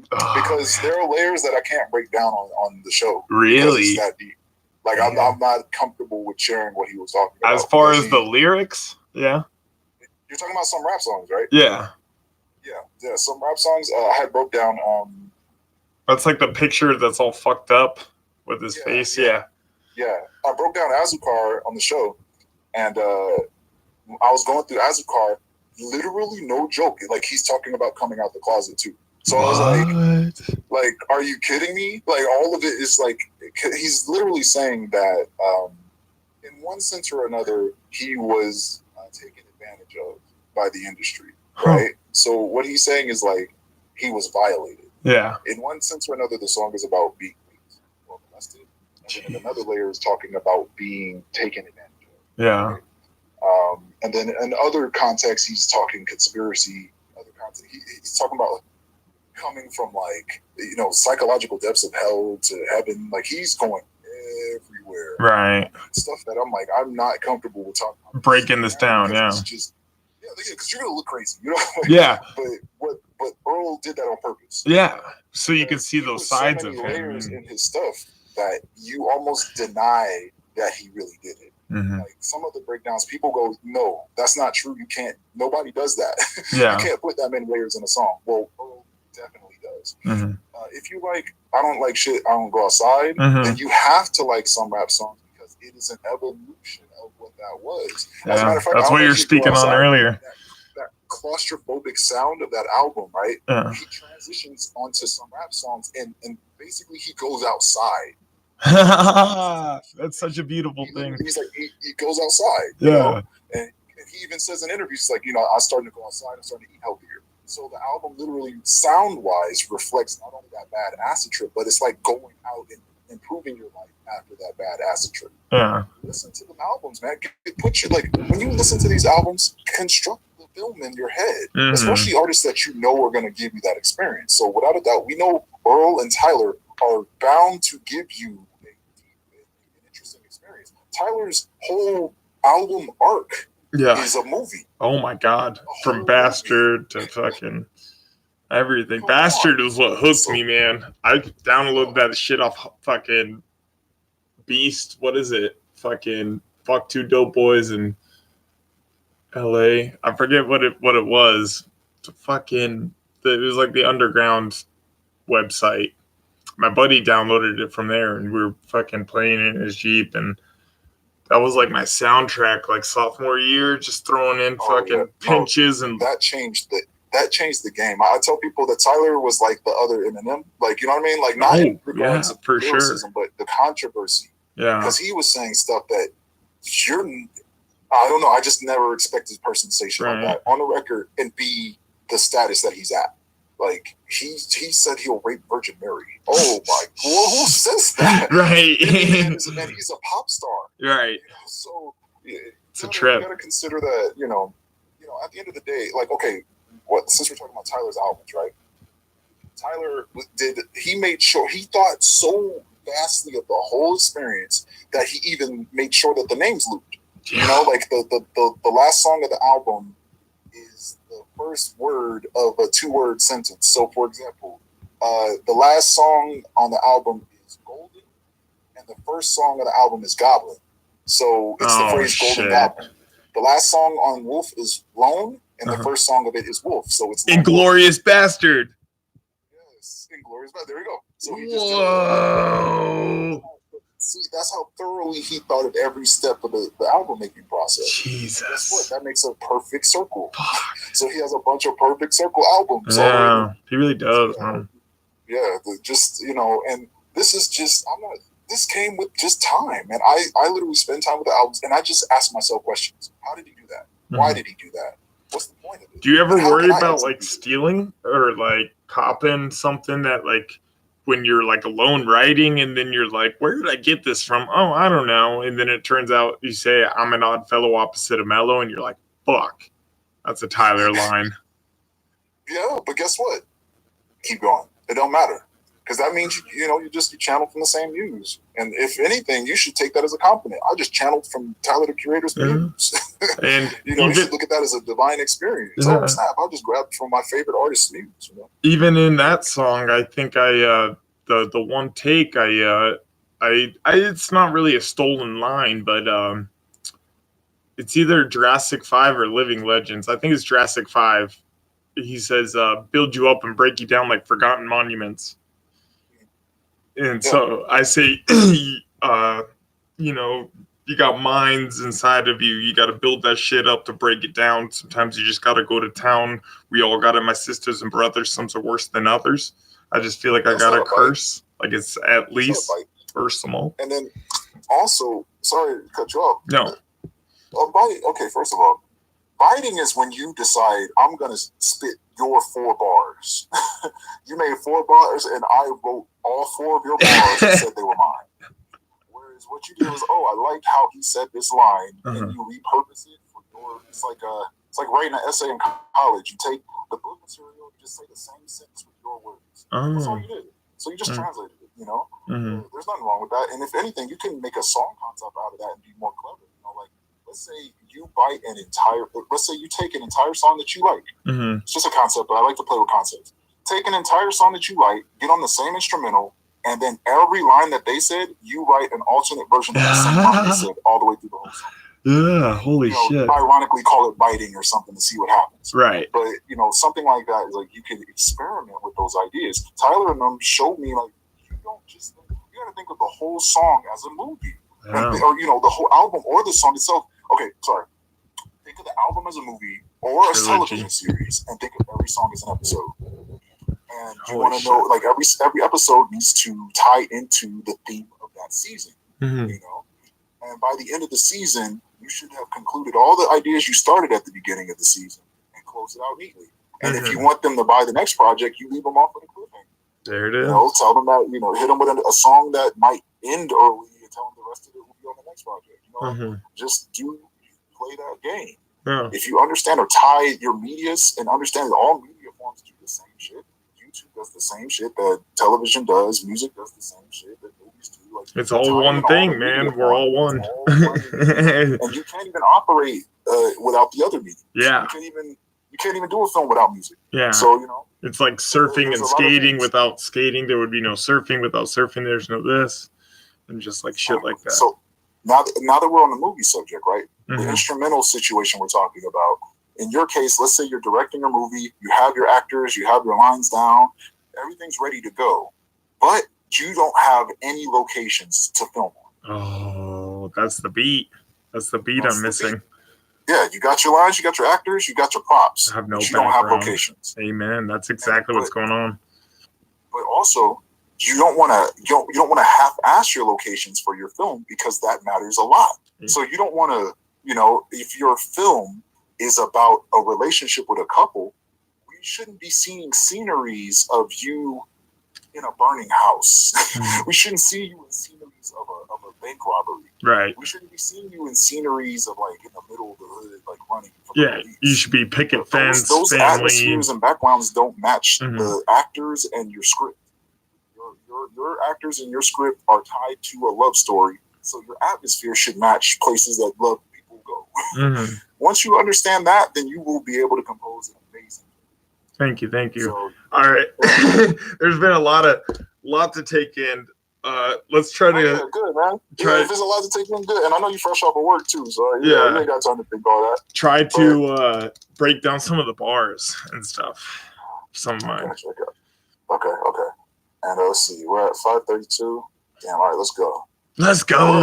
Because there are layers that I can't break down on the show. Really? It's that deep. Like, I'm not comfortable with sharing what he was talking about. As far as the lyrics? Yeah. You're talking about some rap songs, right? Yeah. Yeah, some rap songs. I had broke down. That's like the picture that's all fucked up with his face. Yeah. I broke down Azucar on the show, and I was going through Azucar. Literally, no joke. Like, he's talking about coming out the closet too. So I was like, are you kidding me? Like, all of it is like, he's literally saying that in one sense or another, he was taken advantage of by the industry, right? So what he's saying is like, he was violated. Yeah. In one sense or another, the song is about being raped or molested. And then another layer is talking about being taken advantage of. Yeah. Right? And then in other contexts, he's talking conspiracy. Other context, he's talking about coming from like, psychological depths of hell to heaven. Like, he's going everywhere. Right. Stuff that I'm like, I'm not comfortable with talking about. Breaking this down, yeah. Because you're gonna look crazy, Yeah. But Earl did that on purpose. Yeah. So you can see those sides so of many him. layers in his stuff that you almost deny that he really did it. Mm-hmm. Like, some of the breakdowns, people go, no, that's not true. You can't. Nobody does that. Yeah. You can't put that many layers in a song. Well, Earl definitely does. Mm-hmm. If you like, I don't like shit, I don't go outside, then you have to like some rap songs because it is an evolution of what that was. Yeah. As a matter of fact, that's what you're speaking on earlier. That claustrophobic sound of that album, right? Yeah. He transitions onto some rap songs and basically he goes outside. That's such a beautiful thing. He's like, he goes outside. Yeah. And he even says in interviews, like, I'm starting to go outside, I'm starting to eat healthier. So the album literally, sound-wise, reflects not only that bad acid trip, but it's like going out and improving your life after that bad acid trip. Yeah. Listen to the albums, man. When you listen to these albums, construct the film in your head, especially artists that you know are going to give you that experience. So without a doubt, we know Earl and Tyler are bound to give you an interesting experience. Tyler's whole album arc is a movie. Oh my God. From Bastard to fucking everything. Bastard is what hooked me, man. I downloaded that shit off fucking Beast. What is it? Fucking Fuck Two Dope Boys in LA. I forget what it was. It was like the underground website. My buddy downloaded it from there and we were fucking playing it in his Jeep, and that was like my soundtrack, like sophomore year, just throwing in pinches and that changed the game. I tell people that Tyler was like the other Eminem, like, you know what I mean? Like, not in regards to lyricism, but the controversy. Yeah, because he was saying stuff that I don't know. I just never expected this person to say shit like that on the record and be the status that he's at. Like, he said he'll rape Virgin Mary. Oh my God, who says that? Right. And he's a pop star. Right. So it's a trip. You gotta consider that, at the end of the day, like, okay, since we're talking about Tyler's albums, right? Tyler made sure, he thought so vastly of the whole experience that he even made sure that the names looped. Yeah. Like the last song of the album is the first word of a 2-word sentence. So, for example, the last song on the album is Golden, and the first song of the album is Goblin. So it's the phrase Golden Goblin. The last song on Wolf is Lone, and the first song of it is Wolf. So it's Inglorious Bastard. Yes, Inglorious Bastard. There we go. So he Whoa. See, that's how thoroughly he thought of every step of the album making process. Jesus. Guess what? That makes a perfect circle. So he has a bunch of perfect circle albums. Yeah, he really does, man. Yeah, and this is just, this came with just time. And I literally spend time with the albums, and I just ask myself questions. How did he do that? Why did he do that? What's the point of it? Do you ever worry about, like, stealing or, like, copying something that, like, when you're like alone writing and then you're like, where did I get this from? Oh, I don't know. And then it turns out you say, I'm an odd fellow opposite of Mello. And you're like, fuck, that's a Tyler line. Yeah, but guess what? Keep going. It don't matter. because that means you channel from the same muse. And if anything, you should take that as a compliment. I just channeled from Tyler the Creator's muse. And you should look at that as a divine experience. Oh snap! I just grabbed from my favorite artist's muse. Even in that song, I think the one take I it's not really a stolen line, but it's either Jurassic 5 or Living Legends. I think it's Jurassic 5. He says, build you up and break you down like forgotten monuments. And so I say, you got minds inside of you. You got to build that shit up to break it down. Sometimes you just got to go to town. We all got it, my sisters and brothers. Some are worse than others. I just feel like I got a curse. Like it's at least personal. And then also, sorry to cut you off. No. Okay, first of all, biting is when you decide I'm going to spit your 4 bars. You made 4 bars and I wrote all 4 of your bars and said they were mine. Whereas what you did was, I liked how he said this line, and you repurpose it for your. It's like writing an essay in college. You take the book material, you just say the same sentence with your words. That's all you did. So you just translated it. There's nothing wrong with that. And if anything, you can make a song concept out of that and be more clever. Let's say you let's say you take an entire song that you like. It's just a concept, but I like to play with concepts. Take an entire song that you like, get on the same instrumental, and then every line that they said, you write an alternate version of the same line they said all the way through the whole song. Yeah, holy shit. Ironically call it biting or something to see what happens. Right. But, something like that is like you can experiment with those ideas. Tyler and them showed me like you got to think of the whole song as a movie. Or the whole album or the song itself. Okay, sorry. Think of the album as a movie or a television series, and think of every song as an episode. And you want to know, like every episode needs to tie into the theme of that season. And by the end of the season, you should have concluded all the ideas you started at the beginning of the season and close it out neatly. And if you want them to buy the next project, you leave them off with a cliffhanger. There it is. Tell them that hit them with a song that might end early, and tell them the rest of it will be on the next project. Just play that game. Yeah. If you understand or tie your medias and understand that all media forms do the same shit, YouTube does the same shit that television does, music does the same shit that movies do. Like, it's all one thing, man. We're all one. And you can't even operate without the other media. Yeah. You can't even do a film without music. Yeah. So it's like surfing and skating. Without skating, there would be no surfing. Without surfing, there's no this, and just like shit like that. So now that we're on the movie subject, right? The instrumental situation we're talking about. In your case, let's say you're directing a movie, you have your actors, you have your lines down, everything's ready to go, but you don't have any locations to film on. Oh, that's the beat. That's the beat I'm missing. Yeah, you got your lines, you got your actors, you got your props. I have no but you background. don't have locations. Amen. That's exactly what's going on. But also, you don't want to half-ass your locations for your film because that matters a lot. Yeah. So you don't want to, if your film is about a relationship with a couple, we shouldn't be seeing sceneries of you in a burning house. We shouldn't see you in sceneries of a bank robbery. Right. We shouldn't be seeing you in sceneries of like in the middle of the hood, like running. Yeah, you should be picket fence. Those family. Atmospheres and backgrounds don't match the actors and your script. Your actors and your script are tied to a love story, so your atmosphere should match places that love people go. Once you understand that, then you will be able to compose an amazing. Thank you. So, all right, there's been a lot to take in. Let's try to good, man. If there's a lot to take in, good. And I know you fresh off of work too, so you ain't got time to think all that. Try to break down some of the bars and stuff. Some of mine. Okay. And let's see, we're at 5:32. Damn, all right, let's go. Let's go.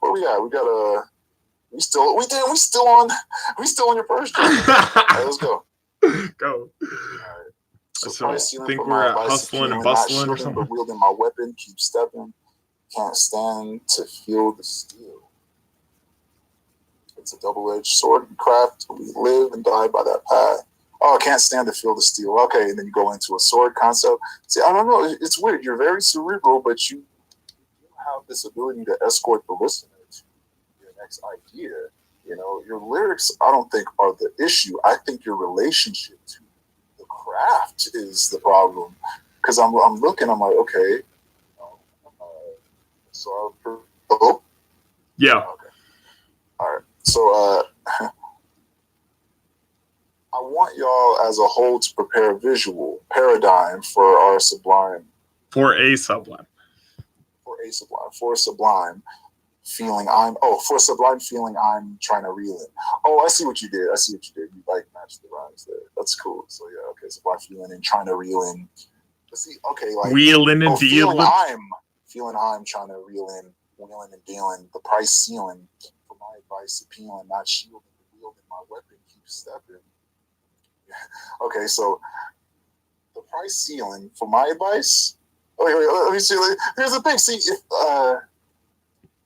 What we got? We got we still on your first job. All right, let's go. Go. All right. So I think we're at hustling and bustling or something. But wielding my weapon, keep stepping. Can't stand to feel the steel. It's a double-edged sword and craft. We live and die by that path. Oh, I can't stand to feel the steel. Okay, and then you go into a sword concept. See, I don't know. It's weird. You're very cerebral, but you have this ability to escort the listener to your next idea. Your lyrics, I don't think, are the issue. I think your relationship to the craft is the problem. because I'm looking, I'm like, okay. So hello? Yeah. Okay. All right. So I want y'all as a whole to prepare a visual paradigm for our sublime. For a sublime. For a sublime feeling for a sublime feeling I'm trying to reel in. Oh, I see what you did. You like matched the rhymes there. That's cool. So yeah, okay, sublime feeling and trying to reel in. Let's see, okay, like wheeling and dealing. Feeling I'm trying to reel in, wheeling and dealing, the price ceiling for my advice appealing, not shielding the wielding, my weapon keeps stepping. Okay, so the price ceiling for my advice. Wait, let me see. Here's the thing. See, if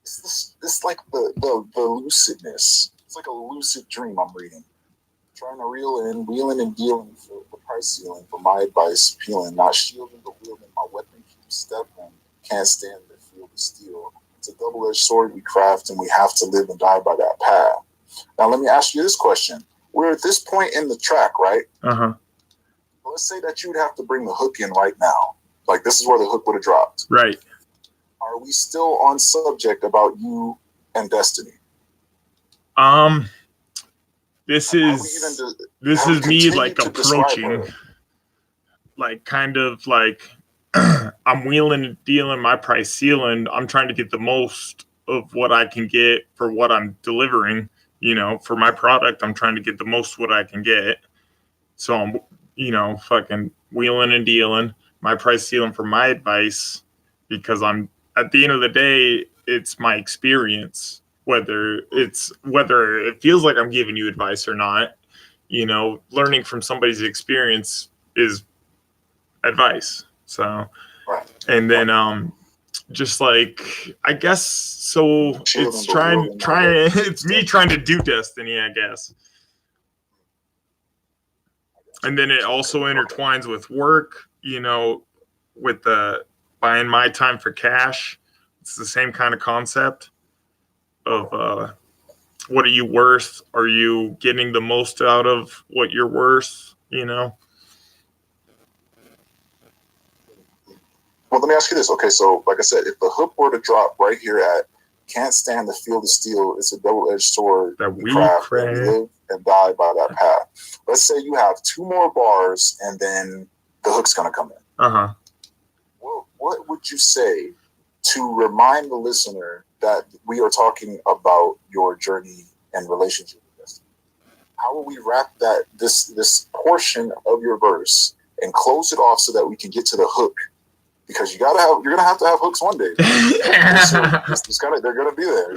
it's like the lucidness. It's like a lucid dream I'm reading. Trying to reel in, wheeling and dealing for the price ceiling for my advice appealing, not shielding but wielding, my weapon keeps stepping. Can't stand the field of steel. It's a double-edged sword we craft, and we have to live and die by that path. Now, let me ask you this question. We're at this point in the track, right? Uh-huh. Let's say that you'd have to bring the hook in right now. Like, this is where the hook would have dropped. Right. Are we still on subject about you and Destiny? This is me like approaching, like kind of like I'm wheeling and dealing my price ceiling. I'm trying to get the most of what I can get for what I'm delivering. You know, for my product, I'm trying to get the most what I can get. So I'm, fucking wheeling and dealing my price ceiling for my advice, because I'm at the end of the day, it's my experience. Whether it feels like I'm giving you advice or not, learning from somebody's experience is advice. So, and then just like, I guess, so it's it's me trying to do Destiny, I guess. And then it also intertwines with work, with the buying my time for cash. It's the same kind of concept of what are you worth? Are you getting the most out of what you're worth? Well, let me ask you this. Okay, so like I said, if the hook were to drop right here at "Can't stand the field of steel," it's a double-edged sword that we craft and live and die by that path. Let's say you have 2 more bars and then the hook's gonna come in. Uh-huh. What would you say to remind the listener that we are talking about your journey and relationship with Destiny? How will we wrap this portion of your verse and close it off so that we can get to the hook? Because you're gonna have to have hooks one day. So they're gonna be there.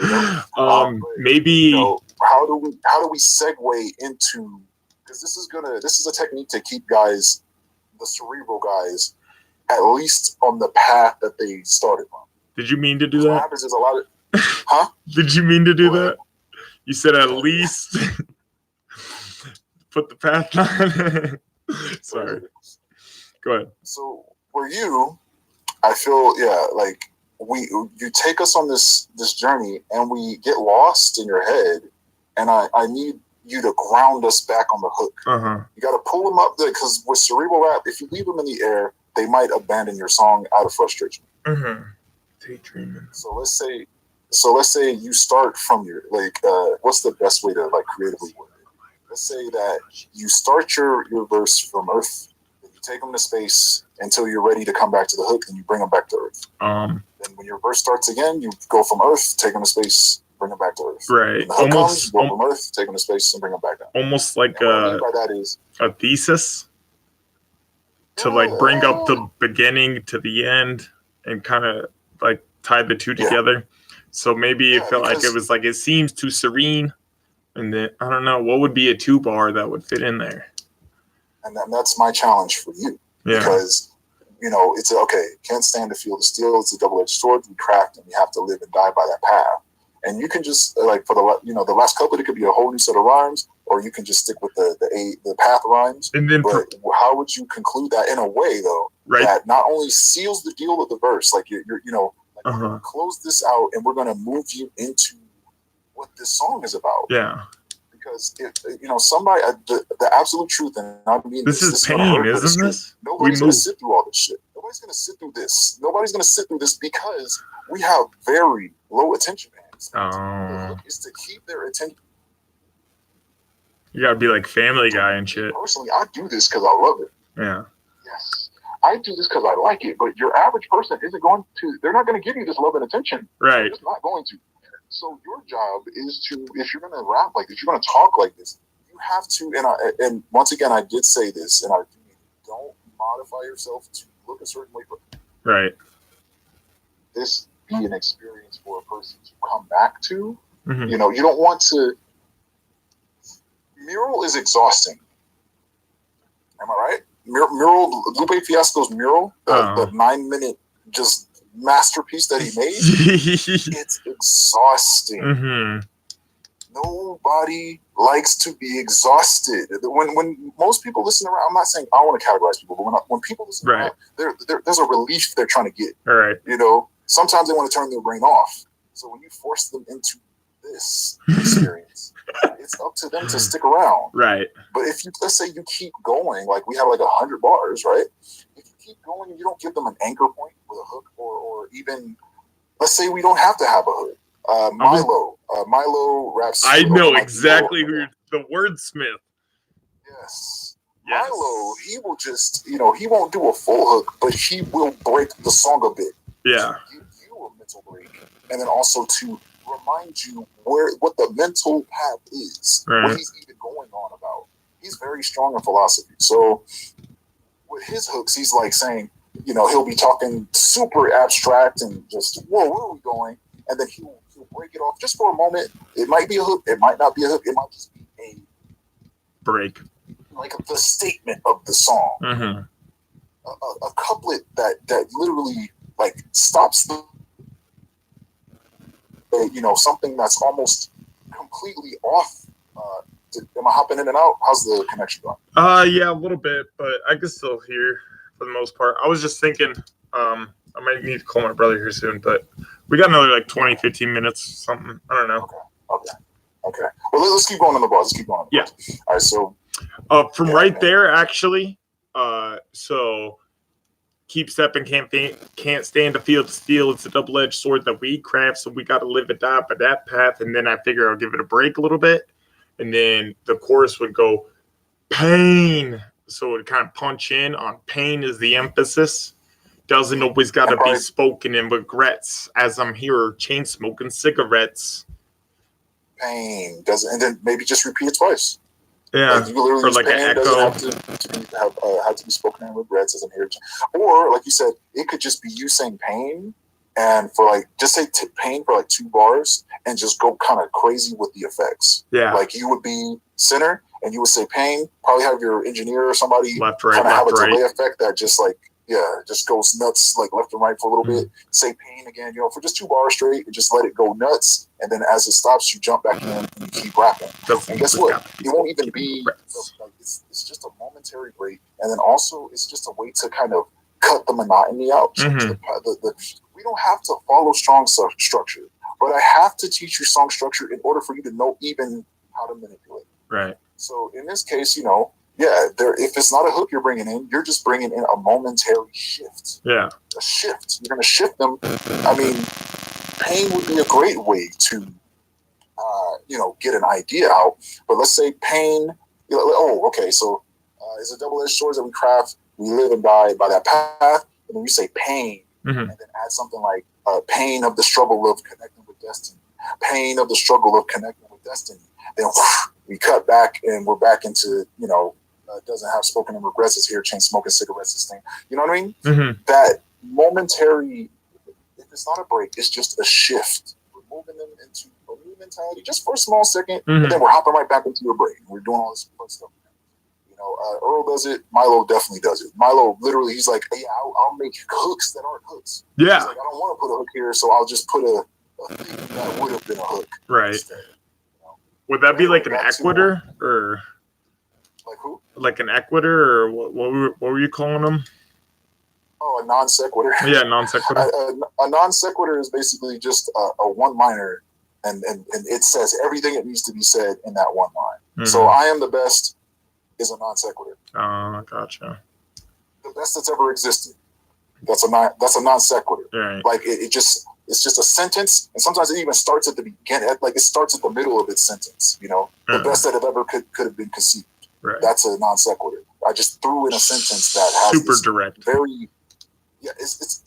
Maybe how do we segue into, because this is a technique to keep guys, the cerebral guys, at least on the path that they started on. Did you mean to do that? What happens is a lot of huh? Did you mean to do that? You said at least put the path on. Sorry. Go ahead. So for you, I feel like you take us on this journey and we get lost in your head, and I need you to ground us back on the hook. Uh-huh. You got to pull them up there, because with cerebral rap, if you leave them in the air, they might abandon your song out of frustration. Mm-hmm. Daydreaming. So let's say you start from your what's the best way to creatively word it? Let's say that you start your verse from Earth. Take them to space until you're ready to come back to the hook, and you bring them back to Earth. Then when your verse starts again, you go from Earth, take them to space, bring them back to Earth. Right. When the hook comes, you go from Earth, take them to space, and bring them back down. Almost like what I mean by that is a thesis to bring up the beginning to the end and kind of tie the two together. So maybe it felt like it was it seems too serene, and then I don't know what would be a 2-bar that would fit in there. And that's my challenge for you. Yeah. Because, it's can't stand the field of steel. It's a double-edged sword we craft, and we have to live and die by that path. And you can just, for the last couplet, it could be a whole new set of rhymes, or you can just stick with the path rhymes. And then but how would you conclude that in a way, though, that not only seals the deal of the verse, we're going to close this out, and we're going to move you into what this song is about. Yeah. because somebody the absolute truth, and I mean This is gonna pain, hurt, isn't this? Nobody's gonna sit through all this shit. Nobody's gonna sit through this. Nobody's gonna sit through this because we have very low attention spans. The hook is to keep their attention. You gotta be like Family Guy and shit. Personally, I do this because I love it. Yeah. Yes. I do this because I like it, but your average person isn't going to, they're not going to give you this love and attention. Right. They're just not going to. So your job is to, if you're going to rap like this, you're going to talk like this, you have to, and once again, I did say this, and I don't modify yourself to look a certain way. Right. This be an experience for a person to come back to. Mm-hmm. You don't want to, mural is exhausting. Am I right? Mural, Lupe Fiasco's mural, the 9-minute just masterpiece that he made, it's exhausting. Mm-hmm. Nobody likes to be exhausted. When most people listen around, I'm not saying I don't want to categorize people, but when people listen around, there's a relief they're trying to get. All right. Sometimes they want to turn their brain off. So when you force them into this experience, it's up to them to stick around. Right. But if let's say you keep going, like we have like 100 bars, right? If you keep going and you don't give them an anchor point with a hook, or even, let's say we don't have to have a hook. Milo raps. I know exactly who you're, the wordsmith. Yes. Milo, he will just, he won't do a full hook, but he will break the song a bit. Yeah. To give you a mental break, and then also to remind you what the mental path is, what he's even going on about. He's very strong in philosophy. So with his hooks, he's like saying, he'll be talking super abstract and just, whoa, where are we going? And then he'll break it off just for a moment. It might be a hook. It might not be a hook. It might just be a break, like the statement of the song. Mm-hmm. A couplet that literally like stops the something that's almost completely off. Am I hopping in and out? How's the connection going? Yeah, a little bit, but I can still hear for the most part. I was just thinking, I might need to call my brother here soon, but we got another like 20, 15 minutes, something. I don't know. Okay. Well, let's keep going on the bars. All right, so from there, actually, so keep stepping, can't stand to feel the steel. It's a double-edged sword that we craft, so we got to live and die by that path. And then I figure I'll give it a break a little bit, and then the chorus would go pain, so it would kind of punch in on pain is the emphasis. Doesn't always got to be spoken in regrets, as I'm here chain smoking cigarettes. Pain doesn't, and then maybe just repeat it twice. Yeah, like you literally or like an echo. Have to be spoken in regrets as I'm here. Or like you said, it could just be you saying pain, and for like just say pain for like 2 bars, and just go kind of crazy with the effects. Yeah, like you would be center, and you would say pain. Probably have your engineer or somebody left, right, kind of have a right. delay effect that just like just goes nuts, like left and right for a little bit. Say pain again, for just 2 bars straight, and just let it go nuts. And then as it stops, you jump back in and you keep rapping. And guess what? It won't even be. It's just a momentary break, and then also it's just a way to kind of cut the monotony out. We don't have to follow strong structure, but I have to teach you song structure in order for you to know even how to manipulate. Right. So in this case, if it's not a hook you're bringing in, you're just bringing in a momentary shift. Yeah. A shift. You're going to shift them. I mean, pain would be a great way to, get an idea out. But let's say pain, so it's a double-edged sword that we craft. We live and die by that path. And then you say pain, and then add something like pain of the struggle of connecting with destiny. Pain of the struggle of connecting with destiny. Then we cut back and we're back into, doesn't have spoken in regrets is here, chain smoking cigarettes this thing. You know what I mean? Mm-hmm. That momentary, if it's not a break, it's just a shift. We're moving them into a new mentality just for a small second, and then we're hopping right back into a break. We're doing all this fun stuff. Earl does it. Milo definitely does it. Milo literally, he's like, hey, I'll make hooks that aren't hooks. Yeah. He's like, I don't want to put a hook here, so I'll just put a thing that would have been a hook. Right. Instead. Would that be like an equitor, or like who? Like an equitor, or what were you calling them? Oh, a non sequitur. Yeah, non sequitur. A non sequitur is basically just a one liner, and it says everything that needs to be said in that one line. So I am the best is a non sequitur. Oh, gotcha. The best that's ever existed. That's a non sequitur. Right. Like it's just a sentence, and sometimes it even starts at the beginning. Like it starts at the middle of its sentence. You know, the best that it ever could have been conceived. Right. That's a non sequitur. I just threw in a sentence that has super direct. Very, yeah. It's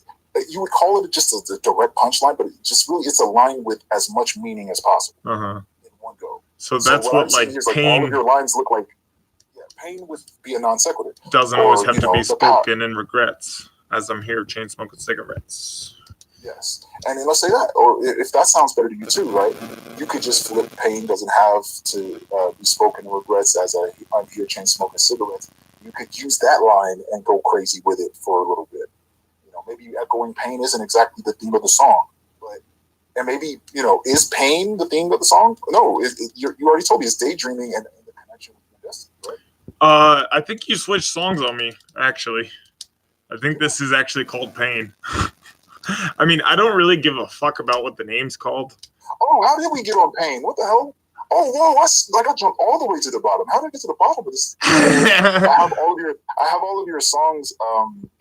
you would call it just a direct punchline, but it's a line with as much meaning as possible in one go. So that's what like pain. All of your lines look like. Yeah, pain would be a non sequitur. Doesn't always have to be spoken in regrets. As I'm here, chain smoking cigarettes. Yes, and then let's say that, or if that sounds better to you too, right? You could just flip pain doesn't have to be spoken in regrets as I'm here chain smoking cigarettes. You could use that line and go crazy with it for a little bit. You know, maybe echoing pain isn't exactly the theme of the song, and maybe, you know, is pain the theme of the song? No, you already told me it's daydreaming and the connection with your destiny, right? I think you switched songs on me, actually. I think this is actually called Pain. I mean, I don't really give a fuck about what the name's called. Oh, how did we get on Pain? What the hell? Oh, whoa! I jumped all the way to the bottom. How did I get to the bottom of this? I have all of your songs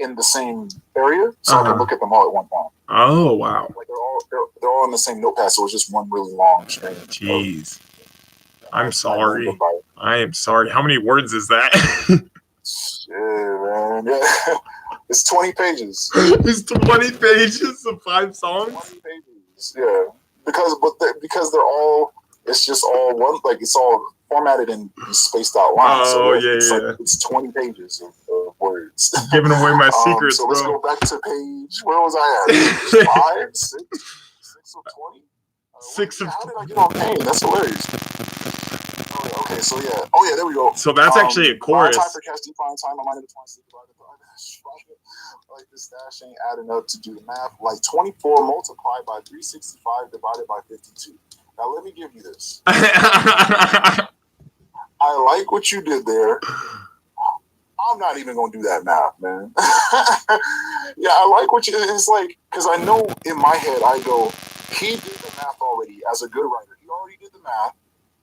in the same area, so I can look at them all at one time. Oh wow! Like they're all on the same notepad, so it's just one really long string. Jeez, I'm sorry. I am sorry. How many words is that? Shit, man. Yeah. It's 20 pages. It's 20 pages of 5 songs? 20 pages, yeah. Because they're all, it's just all one, like it's all formatted in spaced out lines. Oh, so yeah. It's 20 pages of words. Giving away my secrets, so let's go back to page, where was I at? Page 5, 6 of 20? 6 of 20. How did I get on Pain? That's hilarious. Okay, so yeah. Oh, yeah, there we go. So that's actually a chorus. Time for cash, define time. I'm the 26 divided by like this dash ain't adding up to do the math. Like 24 multiplied by 365 divided by 52. Now let me give you this. I like what you did there. I'm not even gonna do that math, man. Yeah, I like what you. It's like, because I know in my head I go, he did the math already as a good writer. He already did the math.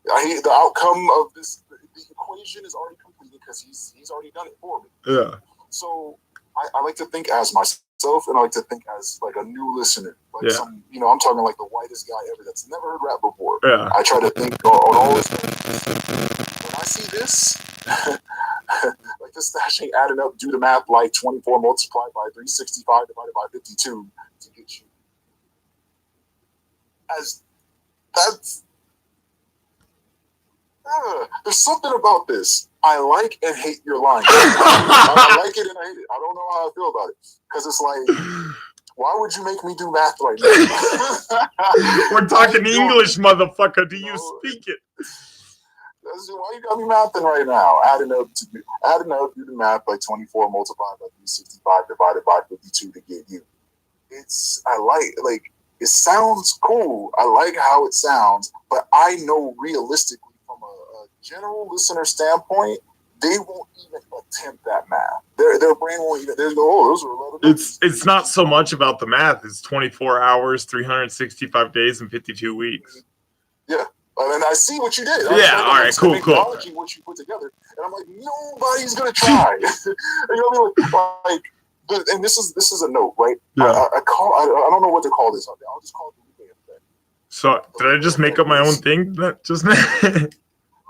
The outcome of this, the equation is already completed because he's already done it for me. Yeah. So I like to think as myself, and I like to think as like a new listener, like some, you know, I'm talking like the whitest guy ever that's never heard rap before. Yeah. I try to think on all this. When I see this, like this stash ain't adding up. Do the math like 24 multiplied by 365 divided by 52 to get you. As that's. There's something about this. I like and hate your line. I like it and I hate it. I don't know how I feel about it. Because it's like, why would you make me do math right now? We're talking English, motherfucker. Do you speak it? Why you got me mathing right now? Adding up, do the math like 24 multiplied by 365 divided by 52 to get you. It sounds cool. I like how it sounds, but I know realistically, from a general listener standpoint, they won't even attempt that math. Their brain won't even. There's no. Those are a lot of. It's not so much about the math. It's 24 hours, 365 days, and 52 weeks. Yeah, and I see what you did. Yeah. All right. Cool. What you put together, and I'm like, nobody's gonna try. You know what I mean? Like, and this is a note, right? Yeah. I don't know what to call this. I'll just call it the Lupe effect. So did I just make up my own thing just now?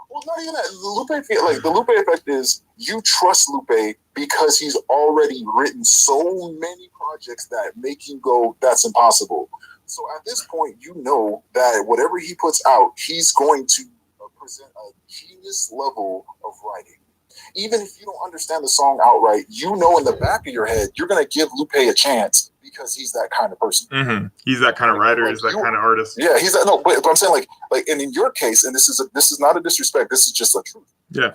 Well, not even that. The Lupe effect is you trust Lupe because he's already written so many projects that make you go, that's impossible. So at this point, you know that whatever he puts out, he's going to present a genius level of writing. Even if you don't understand the song outright, you know in the back of your head, you're going to give Lupe a chance because he's that kind of person. Mm-hmm. He's that kind of writer. He's that kind of artist. Yeah, he's that. No, but I'm saying like, and in your case, and this is not a disrespect. This is just the truth. Yeah.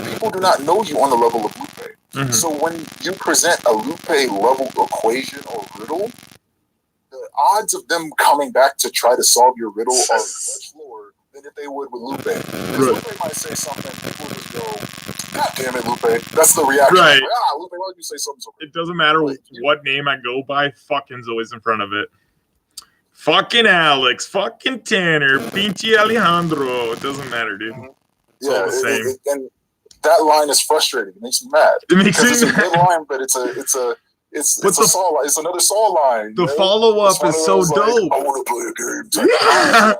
People do not know you on the level of Lupe. Mm-hmm. So when you present a Lupe level equation or riddle, the odds of them coming back to try to solve your riddle are much lower than if they would with Lupe. Because Lupe might say something, people just go, God damn it, Lupe. That's the reaction. Right. Like, Lupe, why did you say something so It doesn't matter what name I go by, fucking's always in front of it. Fucking Alex, fucking Tanner, pinche Alejandro. It doesn't matter, dude. Mm-hmm. all the same. And that line is frustrating. It makes me mad. It makes me it's a mad. good line, but it's Saul. It's another Saul line. The follow-up is so dope. I want to play a game. Yeah. I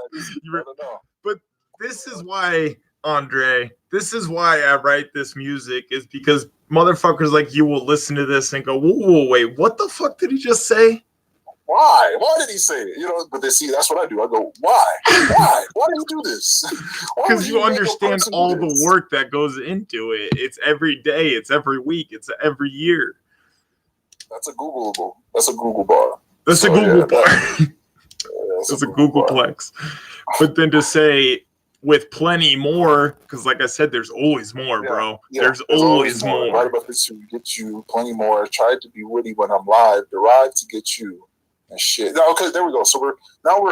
don't know. But this is why, Andre, this is why I write this music, is because motherfuckers like you will listen to this and go, whoa, wait, what the fuck did he just say? Why? Why did he say it? But they see, that's what I do. I go, why? Why? Why do you do this? Because you understand all the work that goes into it. It's every day. It's every week. It's every year. That's a Googleable. That's a Google bar. That's a Google bar. That's a Googleplex. But then to say with plenty more, because like I said, there's always more, bro. Yeah, there's always more. Right about this to get you plenty more. I tried to be witty when I'm live. Derived to get you and shit. No, okay, there we go. So we're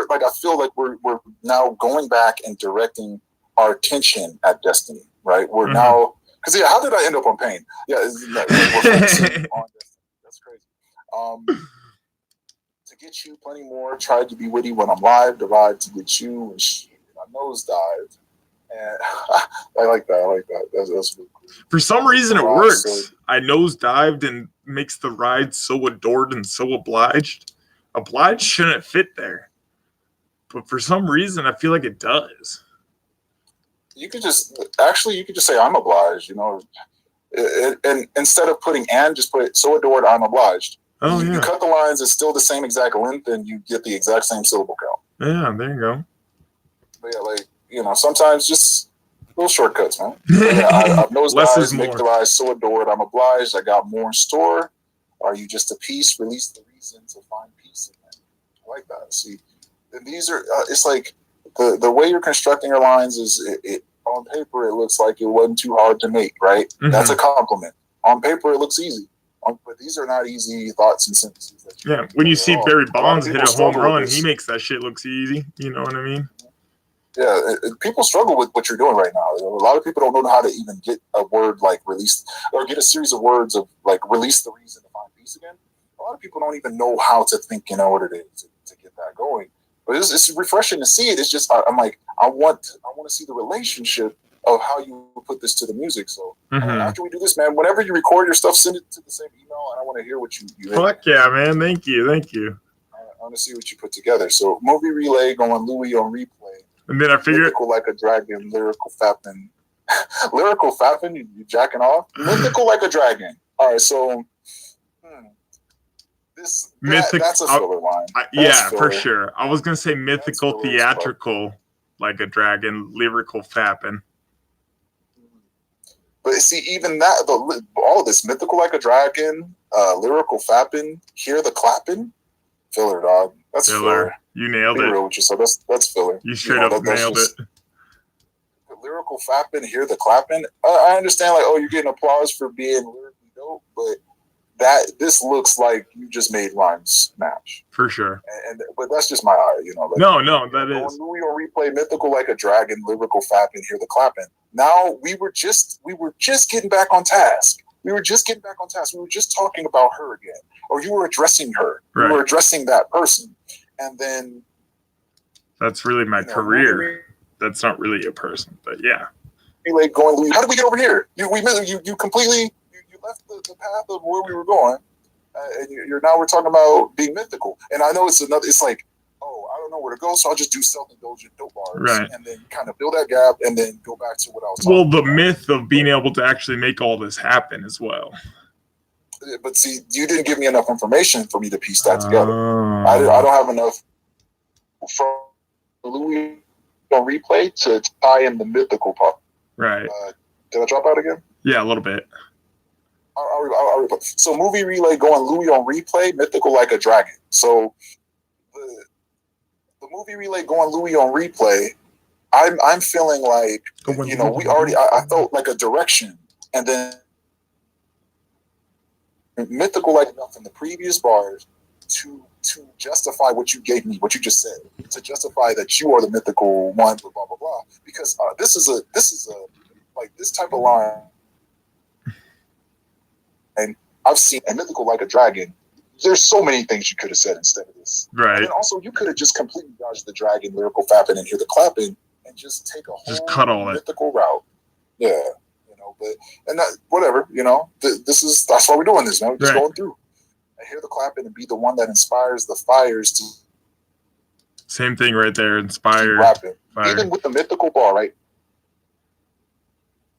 like, I feel like we're now going back and directing our attention at Destiny, right? We're now, because how did I end up on Pain? Yeah, we're focusing on Destiny. That's crazy. To get you plenty more. Tried to be witty when I'm live. Derived to get you and shit. I nosedived. And I like that. That's really cool. For some reason, it works. I nosedived and makes the ride so adored and so obliged. Obliged shouldn't fit there, but for some reason, I feel like it does. You could just say I'm obliged, and instead of putting "and," just put "so adored, I'm obliged." Oh, you cut the lines; it's still the same exact length, and you get the exact same syllable count. Yeah, there you go. But yeah, sometimes just little shortcuts, man. I've nosedived, make the rise so adored, I'm obliged. I got more in store. Are you just a piece? Release the reason to find peace again. I like that. See, and these are. It's like the way you're constructing your lines is on paper. It looks like it wasn't too hard to make, right? That's a compliment. On paper, it looks easy. But these are not easy thoughts and sentences. When you see Barry Bonds hit a home run, he makes that shit look easy. You know what I mean? Yeah, people struggle with what you're doing right now. A lot of people don't know how to even get a word like release, or get a series of words of like release the reason to find peace again. A lot of people don't even know how to think in order to get that going. But it's refreshing to see it. It's just I'm like, I want to see the relationship of how you put this to the music. So after we do this, man, whenever you record your stuff, send it to the same email, and I want to hear what you Fuck yeah, man! Thank you. I want to see what you put together. So movie relay going Louis on replay. And then I figured, mythical like a dragon, lyrical fapping. Lyrical fapping, you jacking off? Mythical like a dragon. All right, so that's a filler line. Yeah, filler. For sure. I was gonna say mythical, theatrical, like a dragon, lyrical fapping. But see, even that, all of this mythical like a dragon, lyrical fapping, hear the clapping, filler, dog. That's filler. You nailed it. Real with you, so that's filler. You straight up nailed it. The lyrical fapping, hear the clapping. I understand, like, you're getting applause for being lyrically dope, but this looks like you just made rhymes match for sure. But that's just my eye, Like, no, that is. Louis on replay, mythical like a dragon, lyrical fapping, hear the clapping. Now we were just getting back on task. We were just talking about her again, or you were addressing her. Right. You were addressing that person. And then that's really my career. That's not really a person, but yeah. Like going, how did we get over here? You completely left the path of where we were going, and we're talking about being mythical. And I know it's like, I don't know where to go, so I'll just do self-indulgent dope bars, right? And then kind of build that gap, and then go back to what I was. Well, the myth of being able to actually make all this happen as well. But see, you didn't give me enough information for me to piece that together. I don't have enough from Louis on replay to tie in the mythical part. Right. Did I drop out again? Yeah, a little bit. I'll replay. So movie relay going Louis on replay, mythical like a dragon. So the movie relay going Louis on replay, I'm feeling like, I felt like a direction, and then mythical like enough in the previous bars to justify what you gave me, what you just said, to justify that you are the mythical one, blah blah blah blah. Because this is a like this type of line, and I've seen a mythical like a dragon. There's so many things you could have said instead of this, right? And also, you could have just completely dodged the dragon, lyrical fapping, and hear the clapping, and just take a whole cut all mythical route. Yeah, you know, but and that whatever, you know, that's why we're doing this, man. We're just going through. I hear the clapping and be the one that inspires the fires to. Same thing right there. Inspire. Rapping. Even with the mythical bar, right?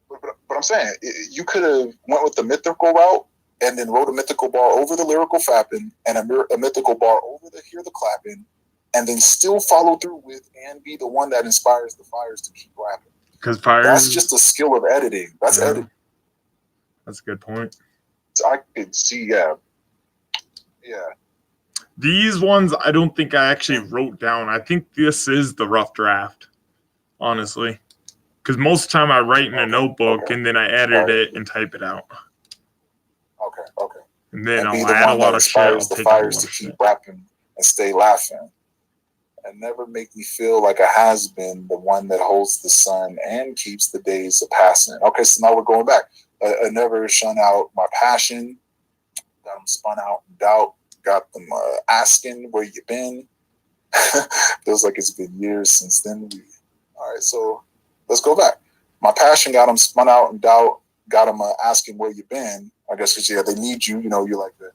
But I'm saying you could have went with the mythical route and then wrote a mythical bar over the lyrical fapping and a mythical bar over the hear the clapping, and then still follow through with and be the one that inspires the fires to keep rapping. Because fires. That's just a skill of editing. That's editing. That's a good point. So I could see, yeah. These ones, I don't think I actually wrote down. I think this is the rough draft, honestly. Because most of the time I write in a notebook and then I edit it and type it out. Okay. And then and I'll add a lot of shit. I'll the take fires to keep rapping and stay laughing. And never make me feel like a has-been, the one that holds the sun and keeps the days a passing. Okay, so now we're going back. I never shun out my passion. Got them spun out in doubt. Got them asking where you been. Feels like it's been years since then. All right, so let's go back. My passion got them spun out in doubt. Got them asking where you been. I guess because they need you. You know, you're like the,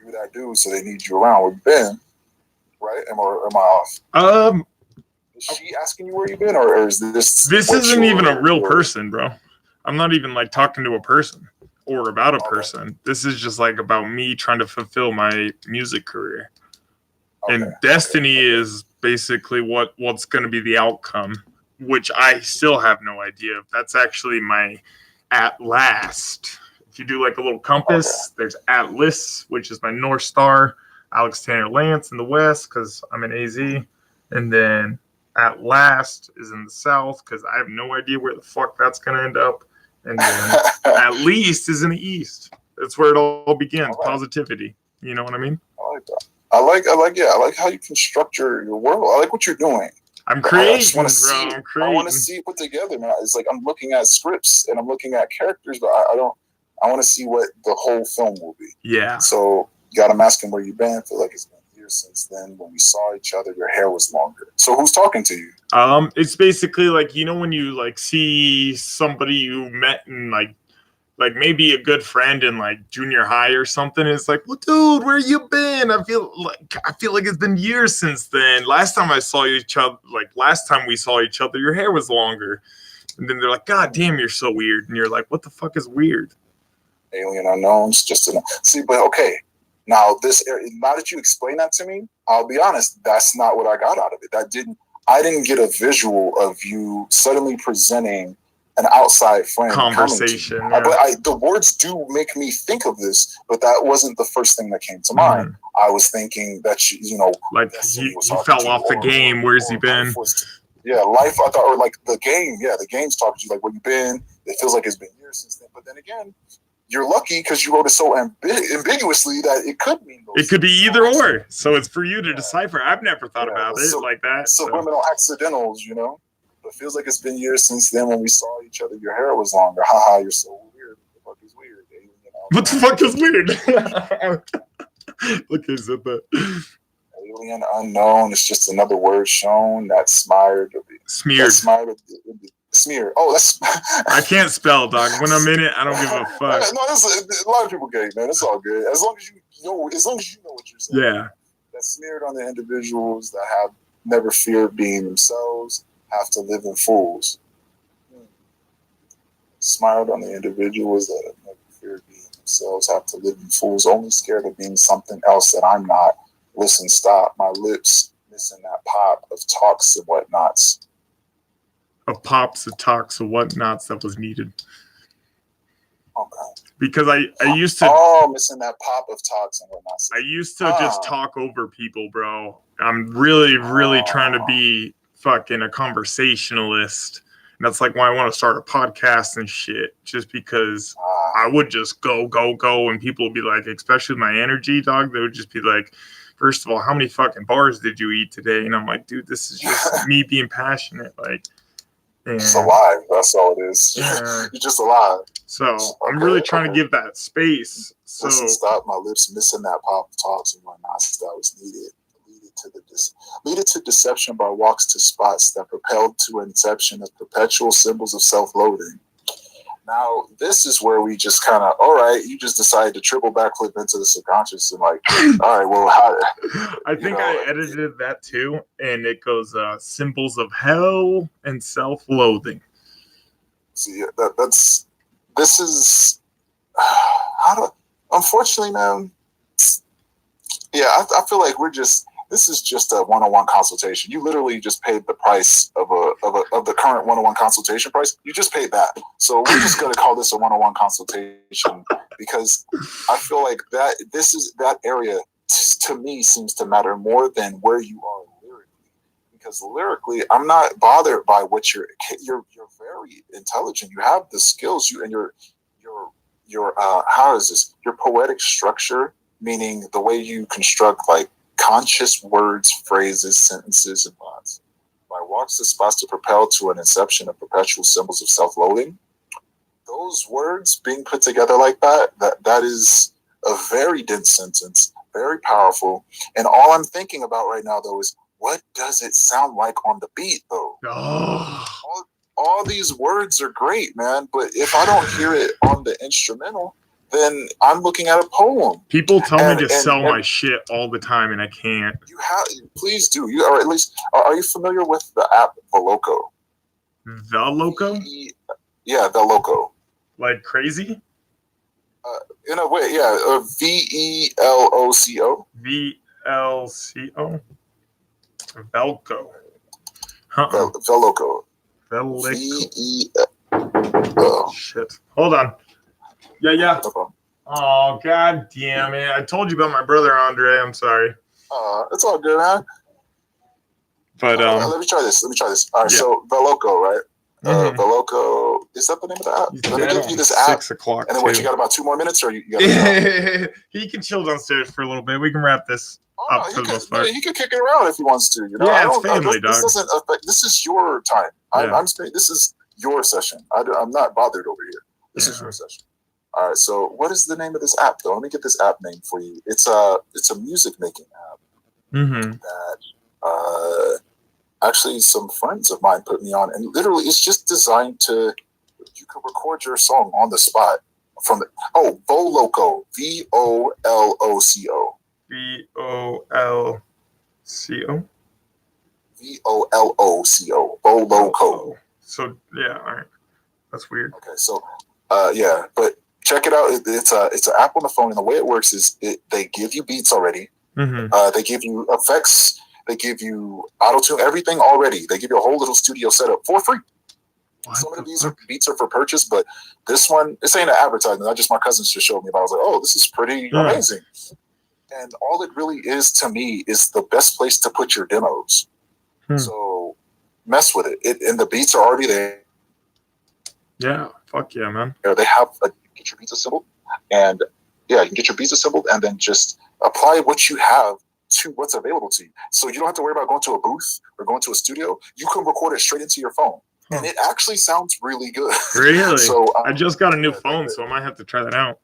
you're that dude, so they need you around. Where you been? Right? Am I off? Is she asking you where you been, or is this? This isn't even a real person, bro. I'm not even like talking to a person or about a person. This is just like about me trying to fulfill my music career. And destiny is basically what's going to be the outcome, which I still have no idea if that's actually my at last. If you do like a little compass, there's Atlas, which is my North Star, Alex Tanner Lance in the west because I'm in AZ, and then at last is in the south because I have no idea where the fuck that's going to end up, and then at least is in the east. That's where it all begins. Positivity. You know what I mean? I like that. I like how you construct your world. I like what you're doing. I'm creating, bro. I'm creating. I want to see it put together, man. It's like I'm looking at scripts and I'm looking at characters, but I want to see what the whole film will be. Yeah. So I'm asking where you've been. I feel like it's been years since then. When we saw each other, your hair was longer. So who's talking to you? It's basically like, you know, when you like see somebody you met in like maybe a good friend in like junior high or something. It's like, well, dude, where you been? I feel like it's been years since then. Last time we saw each other, your hair was longer. And then they're like, God damn, you're so weird. And you're like, what the fuck is weird? Alien unknowns, see, but okay. Now that you explain that to me, I'll be honest, that's not what I got out of it. I didn't get a visual of you suddenly presenting an outside friend conversation. Yeah. But the words do make me think of this, but that wasn't the first thing that came to mind. I was thinking that you fell off the game. Where's he been? Life. I thought, or like the game. Yeah, the game's talking to you. Like, where you been? It feels like it's been years since then. But then again, you're lucky because you wrote it so ambiguously that it could mean those. It could be either or. So it's for you to decipher. I've never thought about it like that. Subliminal accidentals, you know. But it feels like it's been years since then when we saw each other. Your hair was longer. Haha, you're so weird. What the fuck is weird? What the fuck is weird? Look, he said that. Alien unknown. It's just another word shown that smeared. Smeared. Oh, that's. I can't spell, dog. When I'm in it, I don't give a fuck. No, a lot of people get it, man. It's all good. As long as you know what you're saying. Yeah. That's smeared on the individuals that have never feared being themselves, have to live in fools. Smiled on the individuals that have never feared being themselves, have to live in fools, only scared of being something else that I'm not. Listen, stop. My lips missing that pop of talks and whatnots. Of pops, of talks, of whatnots that was needed. Okay. Because I used to missing that pop of talks and whatnots. I used to just talk over people, bro. I'm really trying to be fucking a conversationalist. And that's like why I want to start a podcast and shit. Just because I would just go, and people would be like, especially with my energy, dog, they would just be like, first of all, how many fucking bars did you eat today? And I'm like, dude, this is just me being passionate. Like, just alive. That's all it is. Yeah. You're just alive. So I'm really trying to give that space. So listen, stop. My lips missing that pop of talks and whatnot that was needed leaded to deception by walks to spots that propelled to inception of perpetual symbols of self-loathing. Now, this is where we just kind of, all right, you just decided to triple backflip into the subconscious and like, all right, well, how? I think I edited that too, and it goes symbols of hell and self-loathing. See, this is unfortunately, man. Yeah, I feel like this is just a one-on-one consultation. You literally just paid the price of the current one-on-one consultation price. You just paid that. So we're just gonna call this a one-on-one consultation because I feel like that area to me seems to matter more than where you are lyrically. Because lyrically, I'm not bothered by what you're very intelligent. You have the skills, your how is this? Your poetic structure, meaning the way you construct like conscious words, phrases, sentences, and lines. By walks to spots to propel to an inception of perpetual symbols of self-loathing. Those words being put together like that is a very dense sentence, very powerful. And all I'm thinking about right now, though, is what does it sound like on the beat, though? Oh. All these words are great, man, but if I don't hear it on the instrumental, then I'm looking at a poem. People tell me to sell my shit all the time, and I can't. Please do. Or at least, are you familiar with the app Veloco? Veloco? Yeah, Veloco. Like crazy? In a way, yeah. VELOCO. VLCO? Velco. Veloco. Veloco. Shit. Hold on. Yeah. Oh, god damn it. I told you about my brother, Andre. I'm sorry. It's all good, man. But, let me try this. All right, so Veloco, right? Veloco, is that the name of the app? Let me give you this app. 6 o'clock. And then what, you got about 2 more minutes, or you got He can chill downstairs for a little bit. We can wrap this up for the most part. He can kick it around if he wants to. You know? Yeah, it's family, dog. This doesn't affect. This is your time. This is your session. I'm not bothered over here. This is your session. All right. So, what is the name of this app, though? Let me get this app name for you. It's a music making app that actually some friends of mine put me on, and literally, it's just designed to you can record your song on the spot from the Voloco, VOLOCO. VOLCO. VOLOCO. Voloco. So yeah, all right. That's weird. Okay, so yeah, but check it out. It's an app on the phone, and the way it works is they give you beats already. They give you effects. They give you auto-tune, everything already. They give you a whole little studio setup for free. Some of these beats are for purchase, but this one, this ain't an advertisement. My cousins just showed me about. I was like, oh, this is pretty amazing. And all it really is to me is the best place to put your demos. So mess with it. And the beats are already there. Yeah, fuck yeah, man. They have get your beats assembled, and yeah, you can get your beats assembled, and then just apply what you have to what's available to you. So you don't have to worry about going to a booth or going to a studio. You can record it straight into your phone. And it actually sounds really good. Really? So I just got a new phone, so I might have to try that out.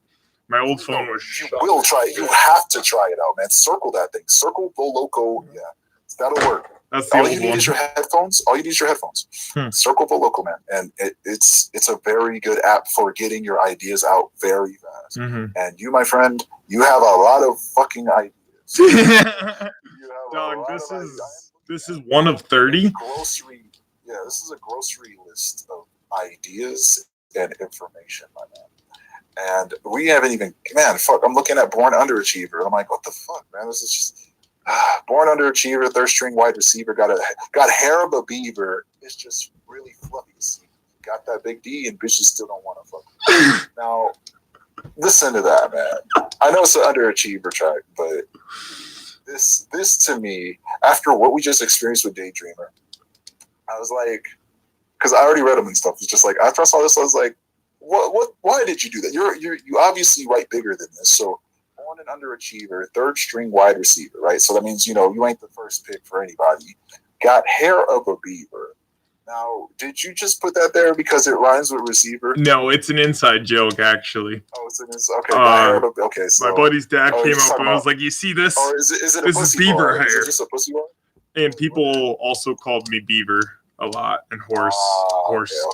My old phone was You will try it. You have to try it out, man. Circle that thing. Circle Voloco. Yeah. That'll work. That's the all old you need one. is your headphones. All you need is your headphones. Circle Voloco, man. And it's a very good app for getting your ideas out very fast. And you, my friend, you have a lot of fucking ideas. Dog, this is one of 30. This is a grocery list of ideas and information, my man. And we haven't even, I'm looking at Born Underachiever. I'm like, what the fuck, man? This is just Born Underachiever, third string wide receiver, got hair of a beaver. It's just really fluffy to see. Got that big D, and bitches still don't want to fuck. Now, listen to that, man. I know it's an underachiever track, but this to me, after what we just experienced with Daydreamer, I was like, because I already read them and stuff. It's just like after I saw this, I was like, what? Why did you do that? You obviously write bigger than this. So Born an Underachiever, third string wide receiver, right? So that means you ain't the first pick for anybody. Got hair of a beaver. Now, did you just put that there because it rhymes with receiver? No, it's an inside joke, actually. Oh, it's okay. Okay, so my buddy's dad oh, came you're up talking and was about- like, "You see this? or is it a This is pussy beaver bar? Is hair." it just a pussy bar? And people also called me Beaver a lot, and horse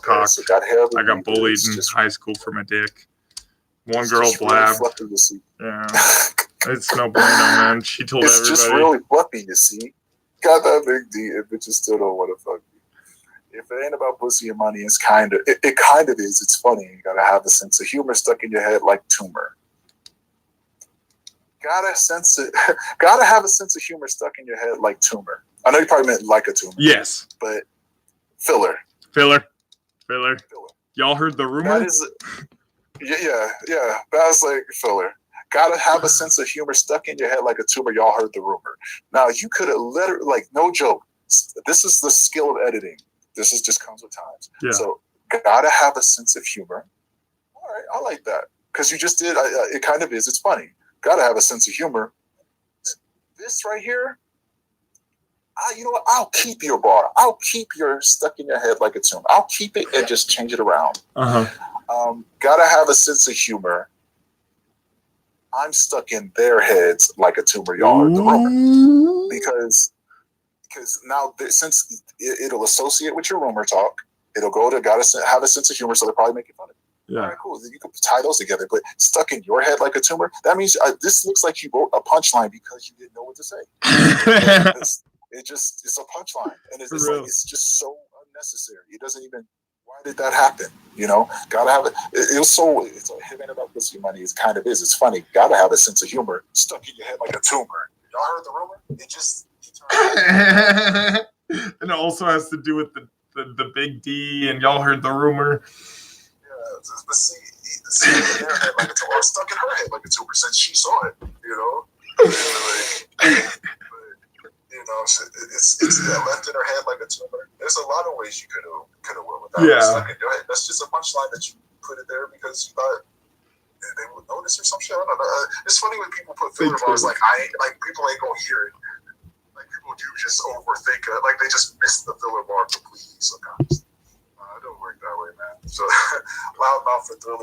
cock. So that hair I got beaver, bullied it's in just- high school for my dick. One it's girl just really blabbed. fluffy to see. Yeah, it's no bueno, man. She told It's everybody. just really fluffy, you see. Got that big D, and bitches still don't want to fuck you. If it ain't about pussy and money, it kind of is. It's funny. You gotta have a sense of humor stuck in your head like tumor. Gotta have a sense of humor stuck in your head like tumor. I know you probably meant like a tumor. Yes. But filler. Y'all heard the rumor? That is, yeah. That's like filler. Gotta have a sense of humor stuck in your head like a tumor. Y'all heard the rumor. Now you could have literally, like, no joke. This is the skill of editing. This is just comes with times. Yeah. So gotta have a sense of humor. All right, I like that because you just did. It kind of is. It's funny. Gotta have a sense of humor. This right here. You know what? I'll keep your bar. I'll keep your stuck in your head like a tumor. I'll keep it and just change it around. Gotta have a sense of humor. I'm stuck in their heads like a tumor. Y'all heard the rumor because now since it'll associate with your rumor talk, it'll go to gotta have a sense of humor, so they're probably making fun of it. Yeah. All right, cool. You can tie those together, but stuck in your head like a tumor. That means this looks like you wrote a punchline because you didn't know what to say. It's a punchline, and it's just so unnecessary. It doesn't even. Why did that happen? You know, gotta have it. It's ain't about pussy money. It kind of is. It's funny. Gotta have a sense of humor stuck in your head like a tumor. Y'all heard the rumor? It just. And it also has to do with the big D, and y'all heard the rumor. Yeah, but see in their head like a tumor, or stuck in her head like a tumor since she saw it. You know. You know, it's left in her head like a tumor. There's a lot of ways you could have went with that. Yeah. Stuck in your head. That's just a punchline that you put it there because you thought they would notice or some shit. I don't know. It's funny when people put filler bars like people ain't gonna hear it. Like people do just overthink it. Like they just miss the filler bar completely sometimes. It don't work that way, man. So loudmouth for Thriller.